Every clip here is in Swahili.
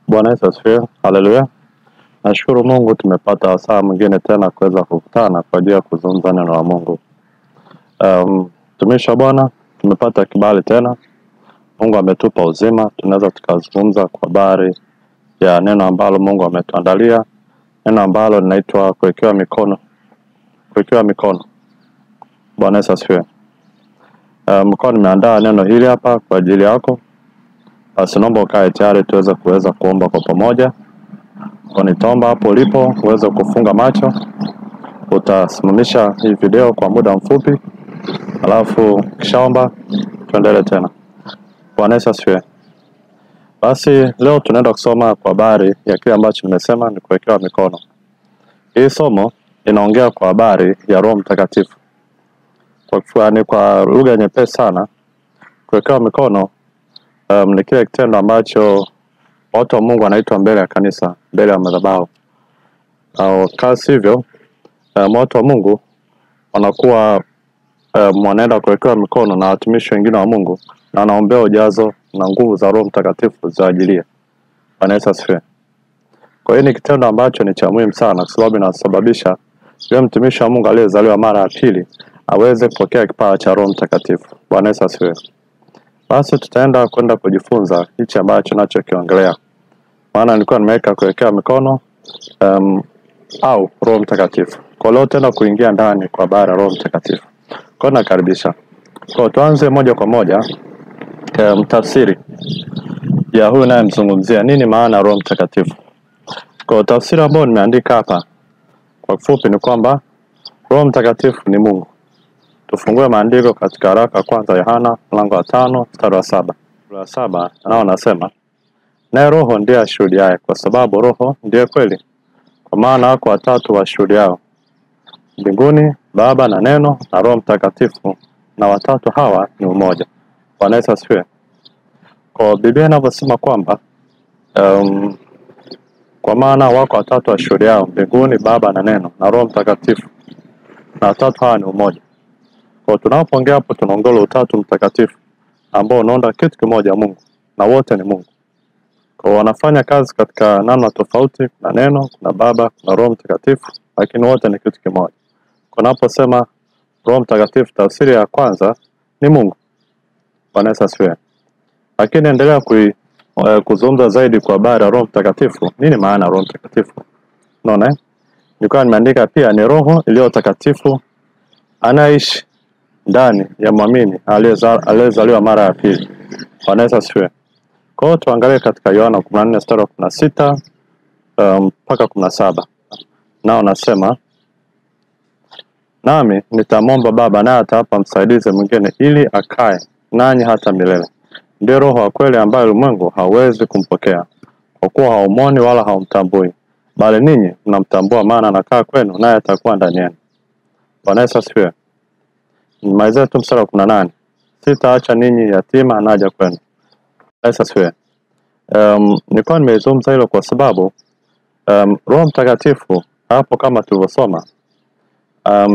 Bwana Yesu asifiwe. Haleluya. Nashukuru Mungu tumepata wasaa mwingine tena kuweza kukutana kwa ajili ya kuzungumza neno la Mungu. Tumisha Bwana, tumepata kibali tena. Mungu ametupa uzima, tunaweza tukazungumza kwa habari ya neno ambalo Mungu ametuandalia. Neno ambalo linaitwa kuwekewa mikono. Kuwekewa mikono. Bwana Yesu asifiwe. Mkono nimeandaa neno hili hapa kwa ajili yako. Basi naomba ukae tayari tuweze kuomba kwa pamoja. Nitaomba hapo ulipo uweze kufunga macho. Utasimamisha hii video kwa muda mfupi. Alafu kishaomba tuendelee tena. Bwana Yesu asifiwe. Basi leo tunaenda kusoma kwa habari ya kile ambacho nimesema ni kuwekewa mikono. Hii somo inaongea kwa habari ya Roho Mtakatifu. Kwa lugha nyepesi sana, kuwekewa mikono ni kile kitendo ambacho watu wa Mungu wanaitwa mbele ya kanisa, mbele ya madhabahu. Au kasi hivyo, watu wa Mungu wanakuwa wanaenda kuwekewa mikono na watumishi wengine wa Mungu na wanaombea ujazo na nguvu za Roho Mtakatifu za ajilia. Bwana Yesu asifiwe. Kwa hiyo ni kitendo ambacho ni cha muhimu sana kwa sababu inasababisha yule mtumishi wa Mungu aliyezaliwa mara ya pili aweze kupokea kipawa cha Roho Mtakatifu. Bwana Yesu asifiwe. Basi tutaenda kwenda kujifunza hichi ambacho ninachokiongelea. Maana nilikuwa nimeweka kuwekewa mikono au Roho Mtakatifu. Kwa leo tena kuingia ndani kwa habari ya Roho Mtakatifu. Kwa nakaribisha. Kwa tuanze moja kwa moja tafsiri ya huyu naye mzungumzia nini maana Roho Mtakatifu. Kwa tafsiri ambayo nimeandika hapa kwa kifupi ni kwamba Roho Mtakatifu ni Mungu. Tufungue maandiko katika waraka kwanza Yohana mlango wa 5 mstari wa 7. Mstari wa 7 nao nasema, naye Roho ndiye ashuhudiaye, kwa sababu Roho ndiye kweli. Kwa maana wako watatu washuhudiao mbinguni, Baba na Neno na Roho Mtakatifu, na watatu hawa ni umoja. Bwana Yesu asifiwe. Kwa Biblia inavyosema kwamba kwa maana wako watatu washuhudiao mbinguni, Baba na Neno na Roho Mtakatifu, na watatu hawa ni umoja. Kwa tunapoongea hapo tunaongelea utatu mtakatifu ambao unaunda kitu kimoja Mungu, na wote ni Mungu. Kwa wanafanya kazi katika namna tofauti, kuna Neno, kuna Baba, kuna Roho Mtakatifu, lakini wote ni kitu kimoja. Kwa naposema Roho Mtakatifu, tafsiri ya kwanza ni Mungu. Bwana Yesu asifiwe. Lakini endelea kuzungumza zaidi kwa habari ya Roho Mtakatifu. Nini maana Roho Mtakatifu? Unaona? Nilikuwa nimeandika pia ni Roho iliyo takatifu anaishi ndani ya muamini aliyezaliwa mara ya pili. Bwana Yesu asifiwe. Kwa hiyo tuangalie katika Yohana 14 mstari wa 16 mpaka 17. Nao nasema, nami nitamwomba Baba naye atawapa msaidizi mwingine ili akae nanyi hata milele. Ndiye Roho wa kweli ambaye ulimwengu hauwezi kumpokea, kwa kuwa haumwoni wala haumtambui. Bali ninyi mnamtambua, maana anakaa kwenu naye atakuwa ndani yenu. Bwana Yesu asifiwe. Nimalizie tu mstari wa 18. Sitaacha ninyi yatima, naja kwenu. Yesu asifiwe. Nilikuwa nimezungumza hilo kwa sababu Roho Mtakatifu hapo kama tulivyosoma,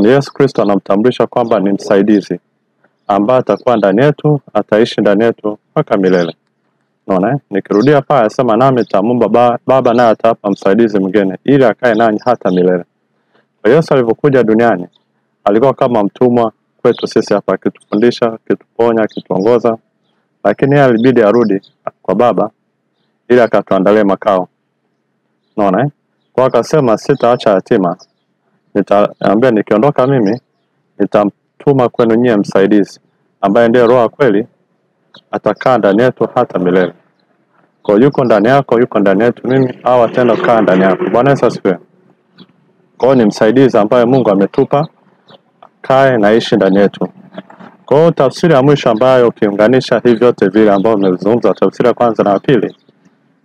Yesu Kristo anamtambulisha kwamba ni msaidizi ambaye atakuwa ndani yetu, ataishi ndani yetu mpaka milele. Unaona? Nikirudia pale nasema, nami nitamwomba Baba naye atawapa msaidizi mwingine ili akae nanyi hata milele. Kwa Yesu alivyokuja duniani alikuwa kama mtumwa kwetu sisi hapa, akitufundisha, akituponya, akituongoza, lakini yeye alibidi arudi kwa Baba ili akatuandalie makao. Unaona? Kwa akasema, sitaacha yatima, nitaambia nikiondoka mimi nitamtuma kwenu nyie msaidizi ambaye ndiye Roho kweli, atakaa ndani yetu hata milele. Kwa yuko ndani yako, yuko ndani yetu mimi, au atenda kukaa ndani yako. Bwana Yesu asifiwe. Kwa ni msaidizi ambaye Mungu ametupa kae na ishi ndani yetu. Kwa hiyo tafsiri ya mwisho ambayo ukiunganisha hivi vyote vile ambavyo nimezungumza, tafsiri ya kwanza na pili,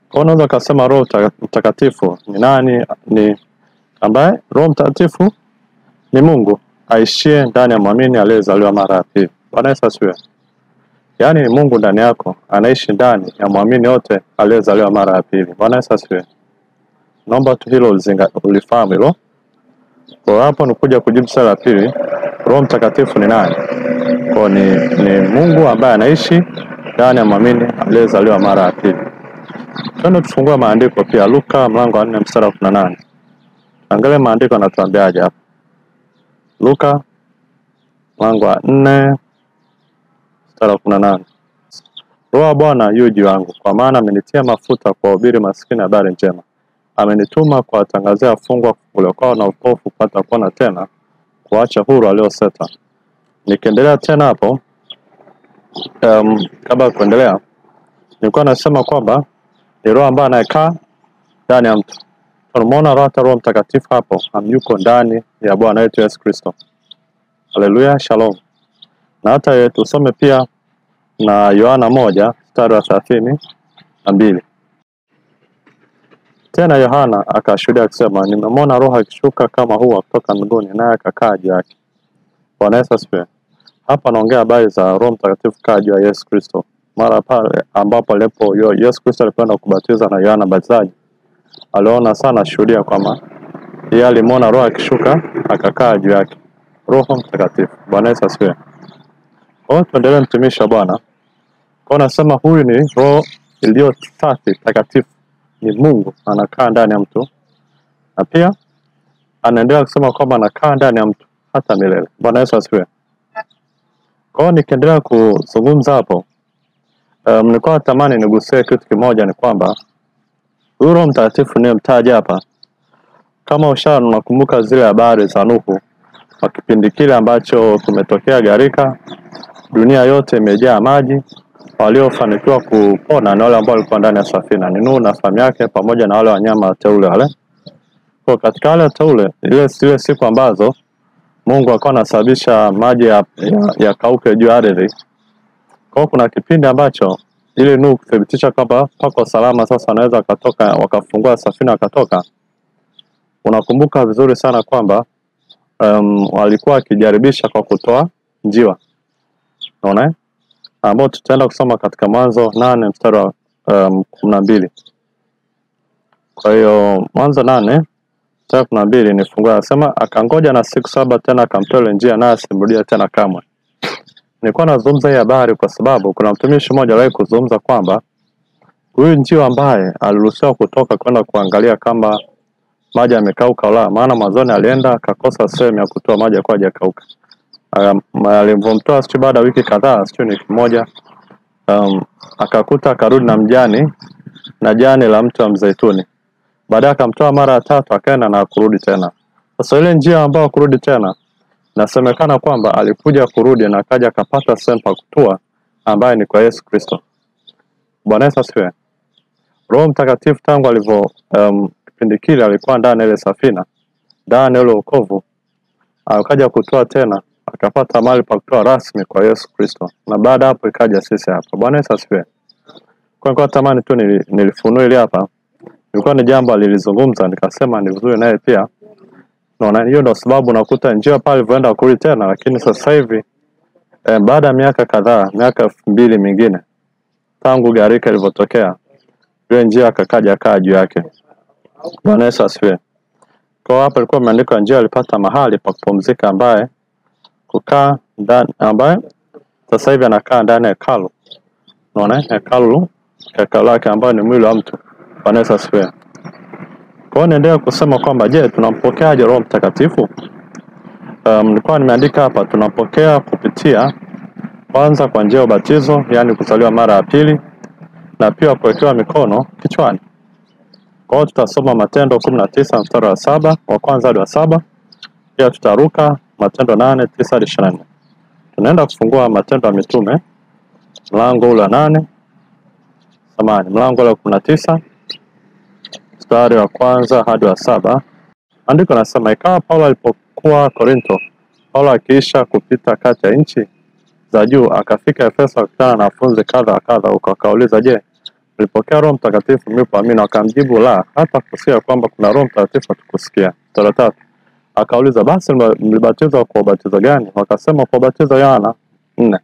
kwa unaweza kusema Roho Mtakatifu ni nani? Ni ambaye Roho Mtakatifu ni Mungu aishie ndani ya muamini aliyezaliwa mara ya pili. Bwana Yesu asifiwe. Yaani ni Mungu ndani yako anaishi ndani ya muamini yote aliyezaliwa mara ya pili. Bwana Yesu asifiwe. Naomba tu hilo ulifahamu hilo. Kwa hapo nikuja kujibu swali la pili, Roho Mtakatifu ni nani? Kwa ni Mungu ambaye anaishi ndani ya muamini aliyezaliwa mara ya pili. Twende tufungue maandiko pia, Luka mlango wa 4 mstari wa 18. Angalia maandiko yanatuambiaje hapa. Luka mlango wa 4 mstari wa 18. Roho Bwana yu juu yangu, kwa maana amenitia mafuta kuwahubiri maskini habari njema. Amenituma kuwatangazia wafungwa kufunguliwa kwao na upofu kupata kuona tena, kuacha huru walioseta. Nikiendelea tena hapo, kabla kuendelea, nilikuwa nasema kwamba ni Roho ambaye anayekaa ndani ya mtu. Tunamuona Roho Mtakatifu hapo, amyuko ndani ya Bwana wetu Yesu Kristo. Haleluya, shalom. Na hata tusome pia na Yohana 1 mstari wa 32. Tena Yohana akashuhudia akisema, nimemwona Roho akishuka kama huwa kutoka mbinguni, naye akakaa juu yake. Bwana Yesu asifiwe. Hapa naongea habari za Roho Mtakatifu kaa juu ya Yesu Kristo. Mara pale ambapo alipo Yesu Kristo alikwenda kubatiza na Yohana Mbatizaji, aliona sana shuhudia kwamba yeye alimwona Roho akishuka akakaa juu yake. Roho Mtakatifu. Bwana Yesu asifiwe. Kwa tuendelee mtumishi wa Bwana. Kwa nasema huyu ni Roho iliyo safi, takatifu. Ni Mungu anakaa ndani ya mtu. Na pia anaendelea kusema kwamba anakaa ndani ya mtu hata milele. Bwana Yesu asifiwe. Kwa nikiendelea kuzungumza hapo, nilikuwa natamani nigusie kitu kimoja, ni kwamba Roho Mtakatifu ni mtaji hapa. Kama unakumbuka zile habari za Nuhu, kwa kipindi kile ambacho kumetokea gharika, dunia yote imejaa maji, waliofanikiwa kupona na wale ambao walikuwa ndani ya safina ni Nuhu na familia yake pamoja na wale wanyama teule wale. Kwa katika wale teule, ile siku ambazo Mungu akawa anasababisha maji ya kauke juu ya ardhi. Kwa kuna kipindi ambacho ile Nuhu kuthibitisha kwamba pako salama, sasa wanaweza wakatoka, wakafungua safina wakatoka. Unakumbuka vizuri sana kwamba walikuwa wakijaribisha kwa kutoa njiwa. Unaona? Ambao tutaenda kusoma katika Mwanzo 8 mstari wa 12. Kwa hiyo Mwanzo 8 mstari wa 12 nifungua, nasema akangoja na siku 7 tena akamtoa ile njia, naye asimrudia tena kamwe. Nilikuwa nazungumza hii habari kwa sababu kuna mtumishi mmoja aliwahi kuzungumza kwamba huyu njiwa ambaye aliruhusiwa kutoka kwenda kuangalia kama maji yamekauka wala, maana mwanzoni alienda akakosa sehemu ya kutoa maji kwa hajakauka. Alimvomtoa siku baada wiki kadhaa, siku ni kimoja, akakuta akarudi na mjani na jani la mti wa mzeituni. Baadaye akamtoa mara ya 3 akaenda na kurudi tena. Sasa ile njia ambayo kurudi tena, nasemekana kwamba alikuja kurudi na akaja akapata sehemu pa kutua ambaye ni kwa Yesu Kristo. Bwana Yesu asifiwe. Roho Mtakatifu tangu alivyo kipindi kile alikuwa ndani ile safina, ndani ile wokovu, akaja kutoa tena akapata mahali pa kutoa rasmi kwa Yesu Kristo. Na baada hapo ikaja sisi hapa. Bwana Yesu asifiwe. Kwa tamani tu nilifunua ile hapa. Ilikuwa ni jambo alilizungumza, nikasema ni vizuri naye pia. Naona hiyo ndio sababu nakuta njia pale alipoenda kurudi tena, lakini sasa hivi baada ya miaka kadhaa, miaka 2000 mingine tangu gharika ilipotokea, ile njia akakaja kaa juu yake. Bwana Yesu asifiwe. Kwa hapa ilikuwa imeandikwa njia alipata mahali pa kupumzika ambaye kukaa ndani, ambaye sasa hivi anakaa ndani ya hekalu. Unaona? Hekalu lake ambayo ni mwili wa mtu. Bwana Yesu asifiwe. Kwa hiyo naendelea kusema kwamba je, tunampokeaje Roho Mtakatifu? Nilikuwa nimeandika hapa, tunampokea kupitia kwanza kwa njia ya ubatizo, yani kuzaliwa mara ya pili, na pia kuwekewa mikono kichwani. Kwa hiyo tutasoma Matendo 19 mstari wa 7 wa kwanza hadi wa 7. Pia tutaruka Matendo 8:9 hadi 24. Tunaenda kufungua Matendo ya Mitume mlango ule wa 8. Mlango ule wa 19 mstari wa kwanza hadi wa 7. Andiko nasema, ikawa Paulo alipokuwa Korinto, Paulo akiisha kupita kati ya nchi za juu akafika Efeso, akakutana na wanafunzi kadha huko. Akauliza, je, mlipokea Roho Mtakatifu mlipoamini? Wakamjibu, la, hata kusikia kwamba kuna Roho Mtakatifu hatukusikia. 3. Akauliza, basi mlibatizwa kwa ubatizo gani? Wakasema, kwa ubatizo wa Yohana. 4.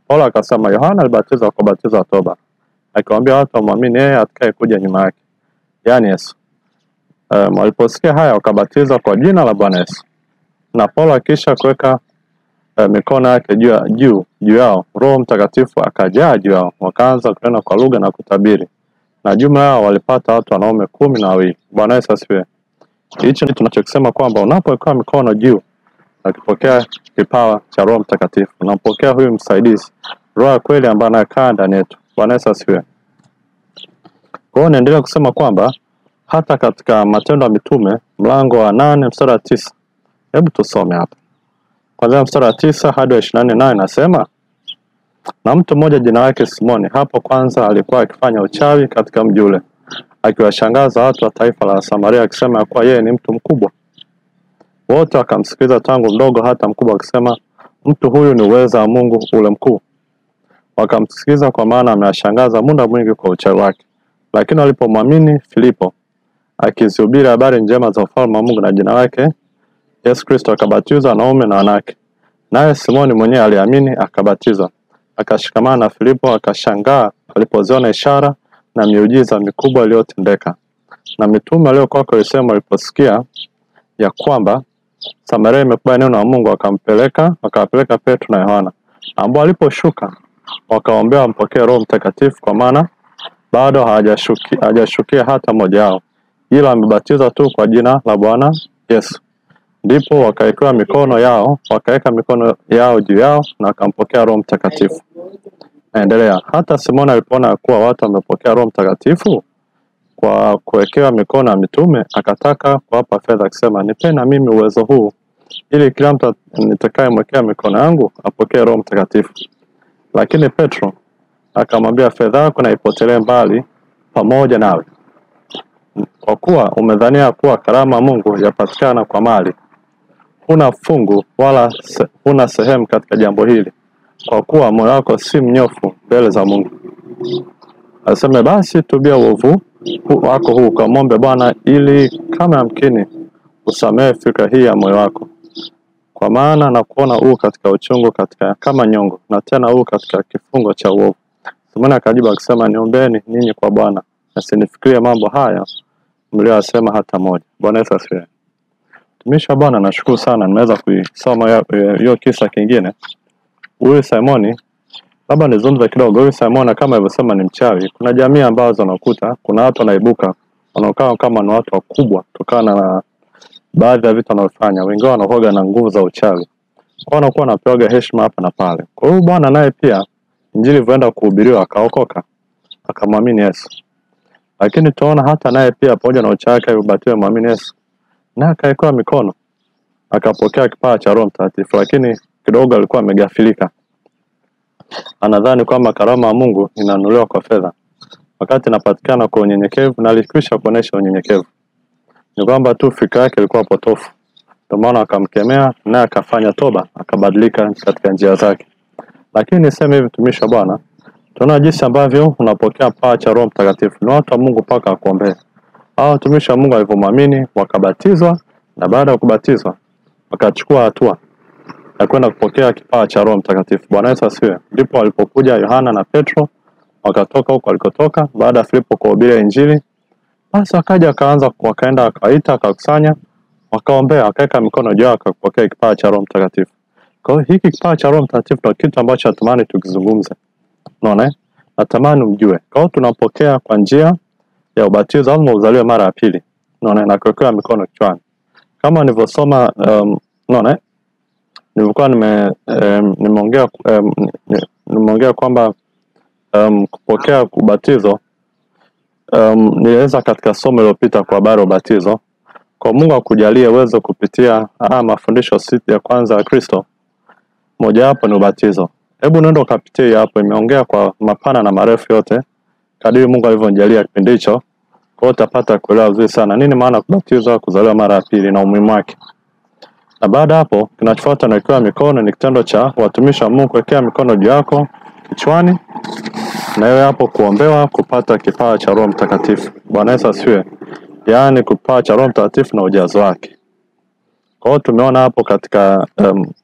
Paulo akasema, Yohana alibatizwa kwa ubatizo wa toba, akawaambia watu wamwamini yeye atakaye kuja nyuma yake, yani Yesu. Waliposikia haya wakabatizwa kwa jina la Bwana Yesu. Na Paulo akisha kuweka mikono yake juu yao, Roho Mtakatifu akajaa juu yao, wakaanza kunena kwa lugha na kutabiri. na jumla yao walipata watu wanaume 12. Bwana Yesu asifiwe. Hicho ndicho tunachokisema kwamba unapoweka mikono juu akipokea kipawa cha Roho Mtakatifu, unampokea huyu msaidizi, Roho ya kweli ambaye anakaa ndani yetu. Bwana Yesu asifiwe. Kwa hiyo naendelea kusema kwamba hata katika Matendo ya Mitume mlango wa 8 mstari wa 9. Hebu tusome hapa. Kuanzia mstari wa 9 hadi wa 24 nasema, na mtu mmoja jina lake Simoni hapo kwanza alikuwa akifanya uchawi katika mji ule, akiwashangaza watu wa taifa la Samaria akisema kuwa yeye ni mtu mkubwa. Wote wakamsikiliza tangu mdogo hata mkubwa akisema, mtu huyu ni uweza wa Mungu ule mkuu. Wakamsikiliza kwa maana amewashangaza muda mwingi kwa uchawi wake. Lakini walipomwamini Filipo akizihubiri habari njema za ufalme wa Mungu na jina lake Yesu Kristo, akabatizwa wanaume na wanawake. Naye Simoni mwenyewe aliamini akabatizwa. Akashikamana na Filipo, akashangaa alipoziona ishara na miujiza mikubwa iliyotendeka. Na mitume waliokuwa kwa Yerusalemu waliposikia ya kwamba Samaria imekubali neno la Mungu, wakawapeleka Petro na Yohana, ambao waliposhuka wakaombea wampokee Roho Mtakatifu, kwa maana bado hajashukia hata mmoja wao, ila wamebatizwa tu kwa jina la Bwana Yesu. Ndipo wakaweka mikono yao juu yao na wakampokea Roho Mtakatifu. Naendelea. Hata Simoni alipoona kuwa watu wamepokea Roho Mtakatifu kwa kuwekewa mikono ya mitume, akataka kuwapa fedha akisema, nipe na mimi uwezo huu, ili kila mtu nitakayemwekea mikono yangu apokee Roho Mtakatifu. Lakini Petro akamwambia, fedha yako na ipotelee mbali pamoja nawe, kwa kuwa umedhania kuwa karama Mungu yapatikana kwa mali. Huna fungu wala huna sehemu katika jambo hili, kwa kuwa moyo wako si mnyofu mbele za Mungu. Aseme basi tubia uovu wako huu, kamwombe Bwana ili kama yamkini usamehe fikra hii ya moyo wako. Kwa maana na kuona katika uchungu kama nyongo, na tena katika kifungo cha uovu. Simoni akajibu akisema, niombeeni ninyi kwa Bwana, asinifikirie mambo haya mliyosema hata moja. Bwana Yesu asifiwe. Tumisha Bwana, nashukuru sana nimeweza kuisoma hiyo kisa kingine. Huyu Simoni, labda nizungumze kidogo. Huyu Simoni kama alivyosema ni mchawi. Kuna jamii ambazo unakuta kuna watu wanaibuka wanaokaa kama ni watu wakubwa kutokana na baadhi ya vitu wanavyofanya. Wengine wanakuwa na nguvu za uchawi, kwa wanakuwa wanapewa heshima hapa na pale. Kwa hiyo bwana naye pia injili ilipoenda kuhubiriwa akaokoka, akamwamini Yesu. Lakini tunaona hata naye pia pamoja na uchawi wake alibatizwa muamini Yesu, na akawekewa mikono akapokea kipawa cha Roho Mtakatifu. Lakini kidogo alikuwa amegafilika, anadhani kwamba karama ya Mungu inanunuliwa kwa fedha, wakati inapatikana kwa unyenyekevu, na alikwisha kuonesha unyenyekevu. Ni kwamba tu fikra yake ilikuwa potofu. Ndio maana akamkemea na akafanya toba, akabadilika katika njia zake. Lakini niseme hivi, mtumishi wa Bwana, tunaona jinsi ambavyo unapokea kipawa cha Roho Mtakatifu. Ni watu wa Mungu paka akuombea. Hao watumishi wa Mungu walivyomwamini wakabatizwa, na baada ya kubatizwa wakachukua hatua na kwenda kupokea kipawa cha Roho Mtakatifu. Bwana Yesu asifiwe. Ndipo walipokuja Yohana na Petro, wakatoka huko walikotoka baada ya Filipo kuhubiri injili. Basi wakaenda wakaita, wakakusanya, wakaombea, wakaweka mikono juu, wakapokea kipawa cha Roho Mtakatifu. Kwa hiyo hiki kipawa cha Roho Mtakatifu ndio kitu ambacho natamani tukizungumze. Unaona? Natamani mjue. Kwa hiyo tunapokea kwa njia ya ubatizo au uzaliwe mara ya pili. Unaona? Na kuwekea mikono kichwani. Kama nilivyosoma, unaona? Nilikuwa nimeongea kwamba kupokea ubatizo niweza katika somo lililopita kwa habari ya ubatizo. Kwa Mungu akujalie uwezo kupitia mafundisho sita ya kwanza ya Kristo. Moja hapo ni ubatizo. Hebu nenda ukapitie hapo, imeongea kwa mapana na marefu yote kadiri Mungu alivyonijalia kipindi hicho. Kwa hiyo utapata kuelewa vizuri sana nini maana kubatizwa, kuzaliwa mara ya pili na umuhimu wake. Na baada hapo kinachofuata na kuweka mikono ni kitendo cha watumishi wa Mungu kuwekea mikono juu yako kichwani, na wewe hapo kuombewa kupata kipawa cha Roho Mtakatifu. Bwana Yesu asifiwe. Yaani kipawa cha Roho Mtakatifu na ujazo wake. Kwa hiyo tumeona hapo katika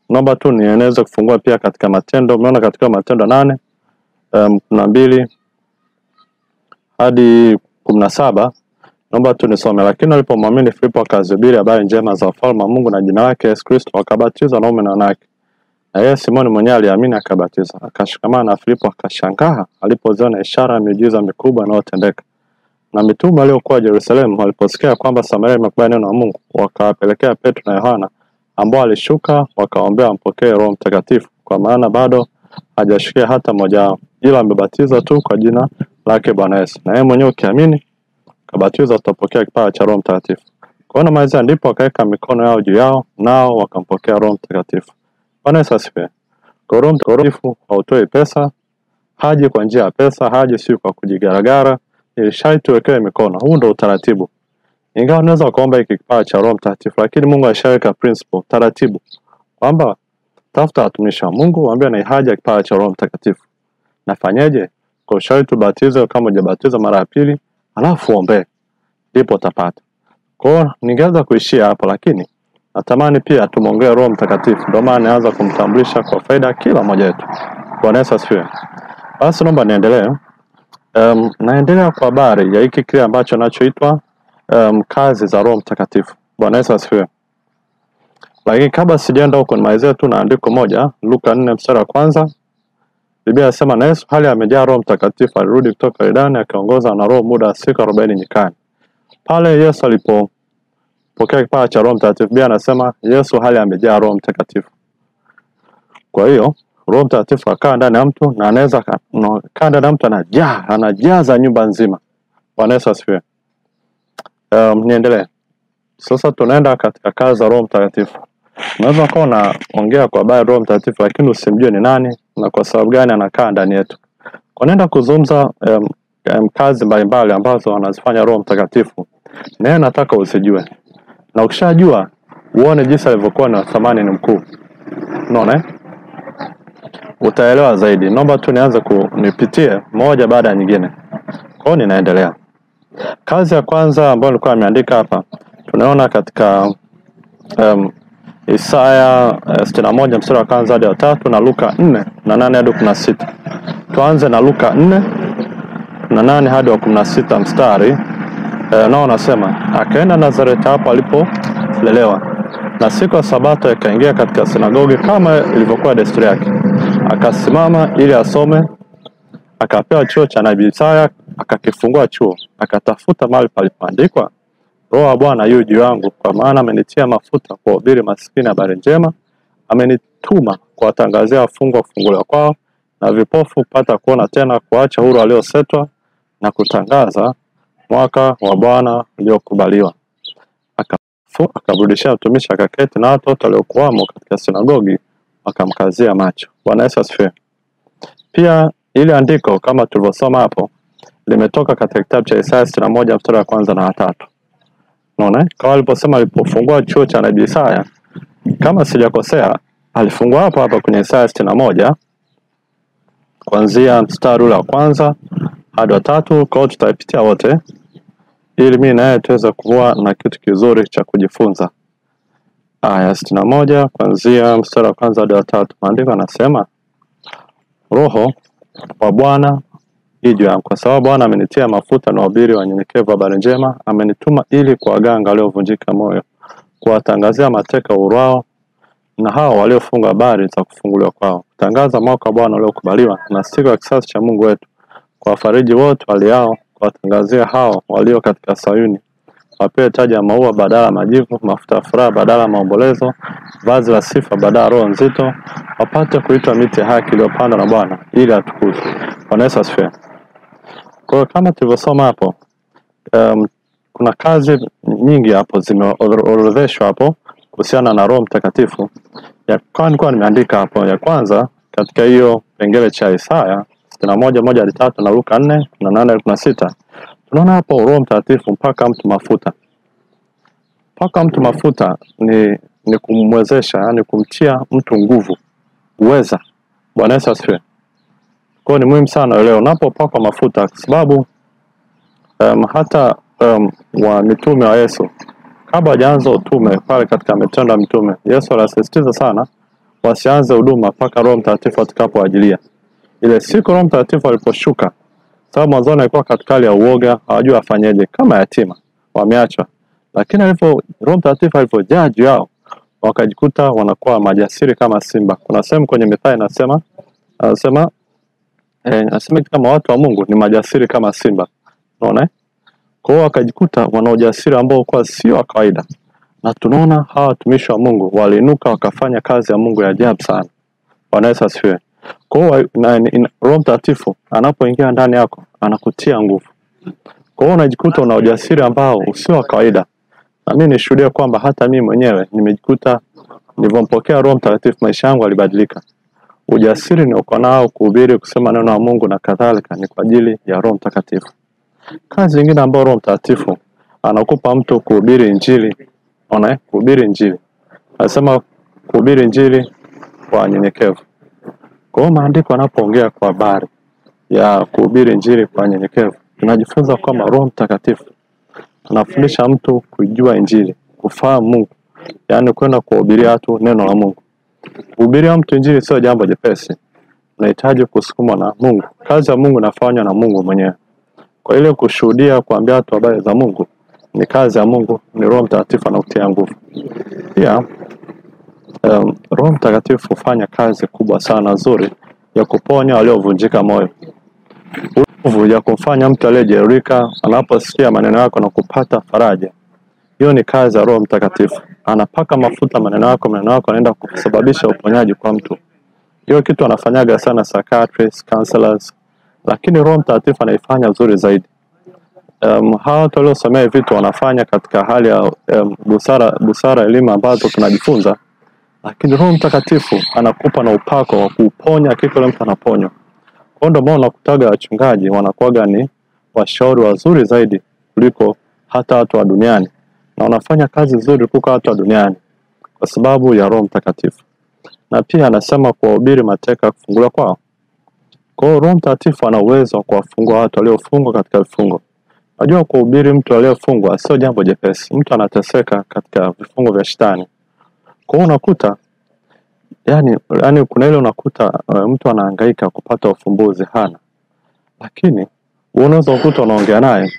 naomba tu nieneze kufungua pia katika Matendo. Umeona katika Matendo 8 12 hadi 17. Naomba tu nisome. Lakini walipomwamini Filipo akazihubiri habari njema za ufalme wa Mungu na jina lake Yesu Kristo, wakabatizwa wanaume na wanawake. Na yeye Simoni mwenyewe aliamini akabatizwa. Akashikamana na Filipo, akashangaa alipoziona ishara na miujiza mikubwa inayotendeka. Na mitume waliokuwa Yerusalemu waliposikia kwamba Samaria imekubali neno la Mungu, wakawapelekea Petro na Yohana, ambao walishuka wakaombea wampokee Roho Mtakatifu, kwa maana bado hajashukia hata mmoja wao, ila amebatizwa tu kwa jina lake Bwana Yesu. Na yeye mwenyewe ukiamini kabatizwa utapokea kipawa cha Roho Mtakatifu. Kwa hiyo maisha ndipo wakaweka mikono yao juu yao, nao wakampokea Roho Mtakatifu. Bwana Yesu asifiwe. Kwa Roho Mtakatifu hautoi pesa, haji kwa njia ya pesa, haji si kwa kujigaragara, ilishai tuwekewe mikono. Huu ndio utaratibu. Ingawa unaweza kuomba hiki kipawa cha Roho Mtakatifu, lakini Mungu ashaweka principle, taratibu, kwamba tafuta watumishi wa Mungu, waambie na haja kipawa cha Roho Mtakatifu. Nafanyaje? Kwa ushauri tubatize kama hujabatiza mara ya pili, alafu ombe, ndipo utapata. Kwa hiyo ningeanza kuishia hapo, lakini natamani pia tumuongee Roho Mtakatifu. Ndio maana naanza kumtambulisha kwa faida kila mmoja wetu. Bwana Yesu asifiwe. Basi naomba niendelee. Naendelea kwa habari ya hiki kile ambacho nachoitwa kazi za Roho Mtakatifu. Bwana Yesu asifiwe. Lakini kabla sijaenda huko nimalizie tu na andiko moja, Luka 4 mstari wa kwanza. Biblia inasema na Yesu hali amejaa Roho Mtakatifu alirudi kutoka Yordani akaongozwa na Roho muda wa siku 40 nyikani. Pale Yesu alipopokea kipawa cha Roho Mtakatifu, Biblia anasema Yesu hali amejaa Roho Mtakatifu. Kwa hiyo Roho Mtakatifu akaa ndani ya mtu na anaweza kaa ndani ya mtu anajaza nyumba nzima. Bwana Yesu asifiwe. Niendelee. Sasa tunaenda katika kazi za Roho Mtakatifu. Unaweza kuwa unaongea kwa habari Roho Mtakatifu lakini usimjue ni nani na kwa sababu gani anakaa ndani yetu. Kwa nenda kuzungumza kazi mbalimbali ambazo anazifanya Roho Mtakatifu. Naye nataka usijue. Na ukishajua uone jinsi alivyokuwa na thamani ni mkuu. Unaona? Utaelewa zaidi. Naomba tu nianze kunipitie moja baada ya nyingine. Kwa hiyo ninaendelea. Kazi ya kwanza ambayo nilikuwa nimeandika hapa, tunaona katika Isaya 61 mstari wa kwanza hadi wa 3 na Luka 4 na 8 hadi 16. Tuanze na Luka 4 na 8 hadi 16 mstari. Nao nasema akaenda Nazareti hapo alipolelewa. Na siku ya Sabato akaingia katika sinagogi kama ilivyokuwa desturi yake. Akasimama ili asome, akapewa chuo cha nabii Isaya, akakifungua chuo, akatafuta mahali palipoandikwa Roho wa Bwana yu juu yangu, kwa maana amenitia mafuta kuwahubiri maskini habari njema, amenituma kuwatangazia wafungwa kufunguliwa kwao, na vipofu kupata kuona tena, kuacha huru waliosetwa, na kutangaza mwaka wa Bwana uliokubaliwa. Akaburudishia mtumishi, akaketi na watu waliokuwamo katika sinagogi wakamkazia macho. Bwana Yesu asifiwe. Pia ile andiko kama tulivyosoma hapo limetoka katika kitabu cha Isaya 61 mstari wa kwanza na 3. Unaona? Kama aliposema alipofungua chuo cha nabii Isaya, kama sijakosea, alifungua hapa kwenye Isaya 61 kuanzia mstari wa kwanza hadi wa 3. Kwa hiyo tutaipitia wote ili mimi naye tuweze kuwa na kitu kizuri cha kujifunza. Aya 61 kuanzia mstari wa kwanza hadi wa 3. Maandiko yanasema Roho wa Bwana yu juu yangu, kwa sababu Bwana amenitia mafuta na wahubiri wanyenyekevu habari njema, amenituma ili kuwaganga waliovunjika moyo, kuwatangazia mateka uhuru wao, na hao waliofunga habari za kufunguliwa kwao, kutangaza mwaka wa Bwana uliokubaliwa na siku ya kisasi cha Mungu wetu, kuwafariji wote waliao, kuwatangazia hao walio katika Sayuni, wapewe taji ya maua badala ya majivu, mafuta ya furaha badala ya maombolezo, vazi la sifa badala ya roho nzito, wapate kuitwa miti ya haki iliyopandwa na Bwana ili atukuzwe. Bwana Yesu asifiwe. Kwa hiyo kama tulivyosoma hapo, kuna kazi nyingi hapo zimeorodheshwa hapo kuhusiana na Roho Mtakatifu. Ya kwanza nimeandika hapo, ya kwanza katika hiyo pengele cha Isaya 61 hadi 3 na Luka 4 na 8 hadi 16. Tunaona hapo Roho Mtakatifu mpaka mtu mafuta. Mpaka mtu mafuta ni kumwezesha, yani kumtia mtu nguvu, uweza. Bwana Yesu asifiwe. Kwa ni muhimu sana leo unapopakwa mafuta, kwa sababu hata wa mitume wa Yesu kabla hajaanza utume pale katika Matendo ya Mitume, Yesu alisisitiza sana wasianze huduma mpaka Roho Mtakatifu atakapoajilia. Ile siku Roho Mtakatifu aliposhuka, sababu mwanzoni alikuwa katika hali ya uoga, hawajui afanyeje, kama yatima, wameachwa. Lakini Roho Mtakatifu alipojaa juu yao, wakajikuta wanakuwa majasiri kama simba. Kuna sehemu kwenye Mithali anasema kama watu wa Mungu ni majasiri kama simba. Unaona? Kwa hiyo wakajikuta wana ujasiri ambao kwa sio wa kawaida. Na tunaona hawa watumishi wa Mungu waliinuka wakafanya kazi ya Mungu ya ajabu sana. Bwana Yesu asifiwe. Kwa hiyo Roho Mtakatifu anapoingia ndani yako anakutia nguvu. Kwa hiyo unajikuta una ujasiri ambao usio wa kawaida. Na mimi nishuhudia kwamba hata mimi mwenyewe nimejikuta nilipompokea Roho Mtakatifu maisha yangu yalibadilika. Ujasiri ni uko nao kuhubiri, kusema neno la Mungu na kadhalika ni kwa ajili ya Roho Mtakatifu. Kazi nyingine ambayo Roho Mtakatifu anakupa mtu kuhubiri injili. Unaona, kuhubiri injili. Anasema kuhubiri injili kwa nyenyekevu. Kwa hiyo maandiko yanapoongea kwa habari ya kuhubiri injili kwa nyenyekevu, tunajifunza kwamba Roho Mtakatifu anafundisha mtu kujua injili, kufahamu Mungu, yaani kwenda kuhubiria watu neno la Mungu. Kuhubiria mtu injili sio jambo jepesi. Unahitaji kusukumwa na Mungu. Kazi ya Mungu inafanywa na Mungu mwenyewe. Kwa ile kushuhudia, kuambia watu habari za Mungu ni kazi ya Mungu, ni Roho Mtakatifu anakutia nguvu. Pia Roho Mtakatifu hufanya kazi kubwa sana nzuri ya kuponya waliovunjika moyo. Nguvu ya kumfanya mtu aliyejeruhika anaposikia maneno yako na kupata faraja. Hiyo ni kazi ya Roho Mtakatifu. Anapaka mafuta maneno yako yanaenda kusababisha uponyaji kwa mtu. Hiyo kitu anafanyaga sana psychiatrists, counselors, lakini Roho Mtakatifu anaifanya nzuri zaidi. Hawa watu waliosomea vitu wanafanya katika hali ya busara elimu ambazo tunajifunza, lakini Roho Mtakatifu anakupa na upako wa kuponya kile mtu anaponywa. Kwa ndio maana unakutaga wachungaji wanakuaga ni washauri wazuri zaidi kuliko hata watu wa duniani, na wanafanya kazi nzuri kuliko watu wa duniani kwa sababu ya Roho Mtakatifu. Na pia anasema kuwahubiri mateka kufunguliwa kwao. Kwa hiyo Roho Mtakatifu ana uwezo wa kuwafungua watu waliofungwa katika vifungo. Unajua kuhubiri mtu aliyefungwa sio jambo jepesi. Mtu anateseka katika vifungo vya shetani. Kwa hiyo unakuta yani kuna ile unakuta mtu anahangaika kupata ufumbuzi hana. Lakini unaweza kukuta unaongea naye,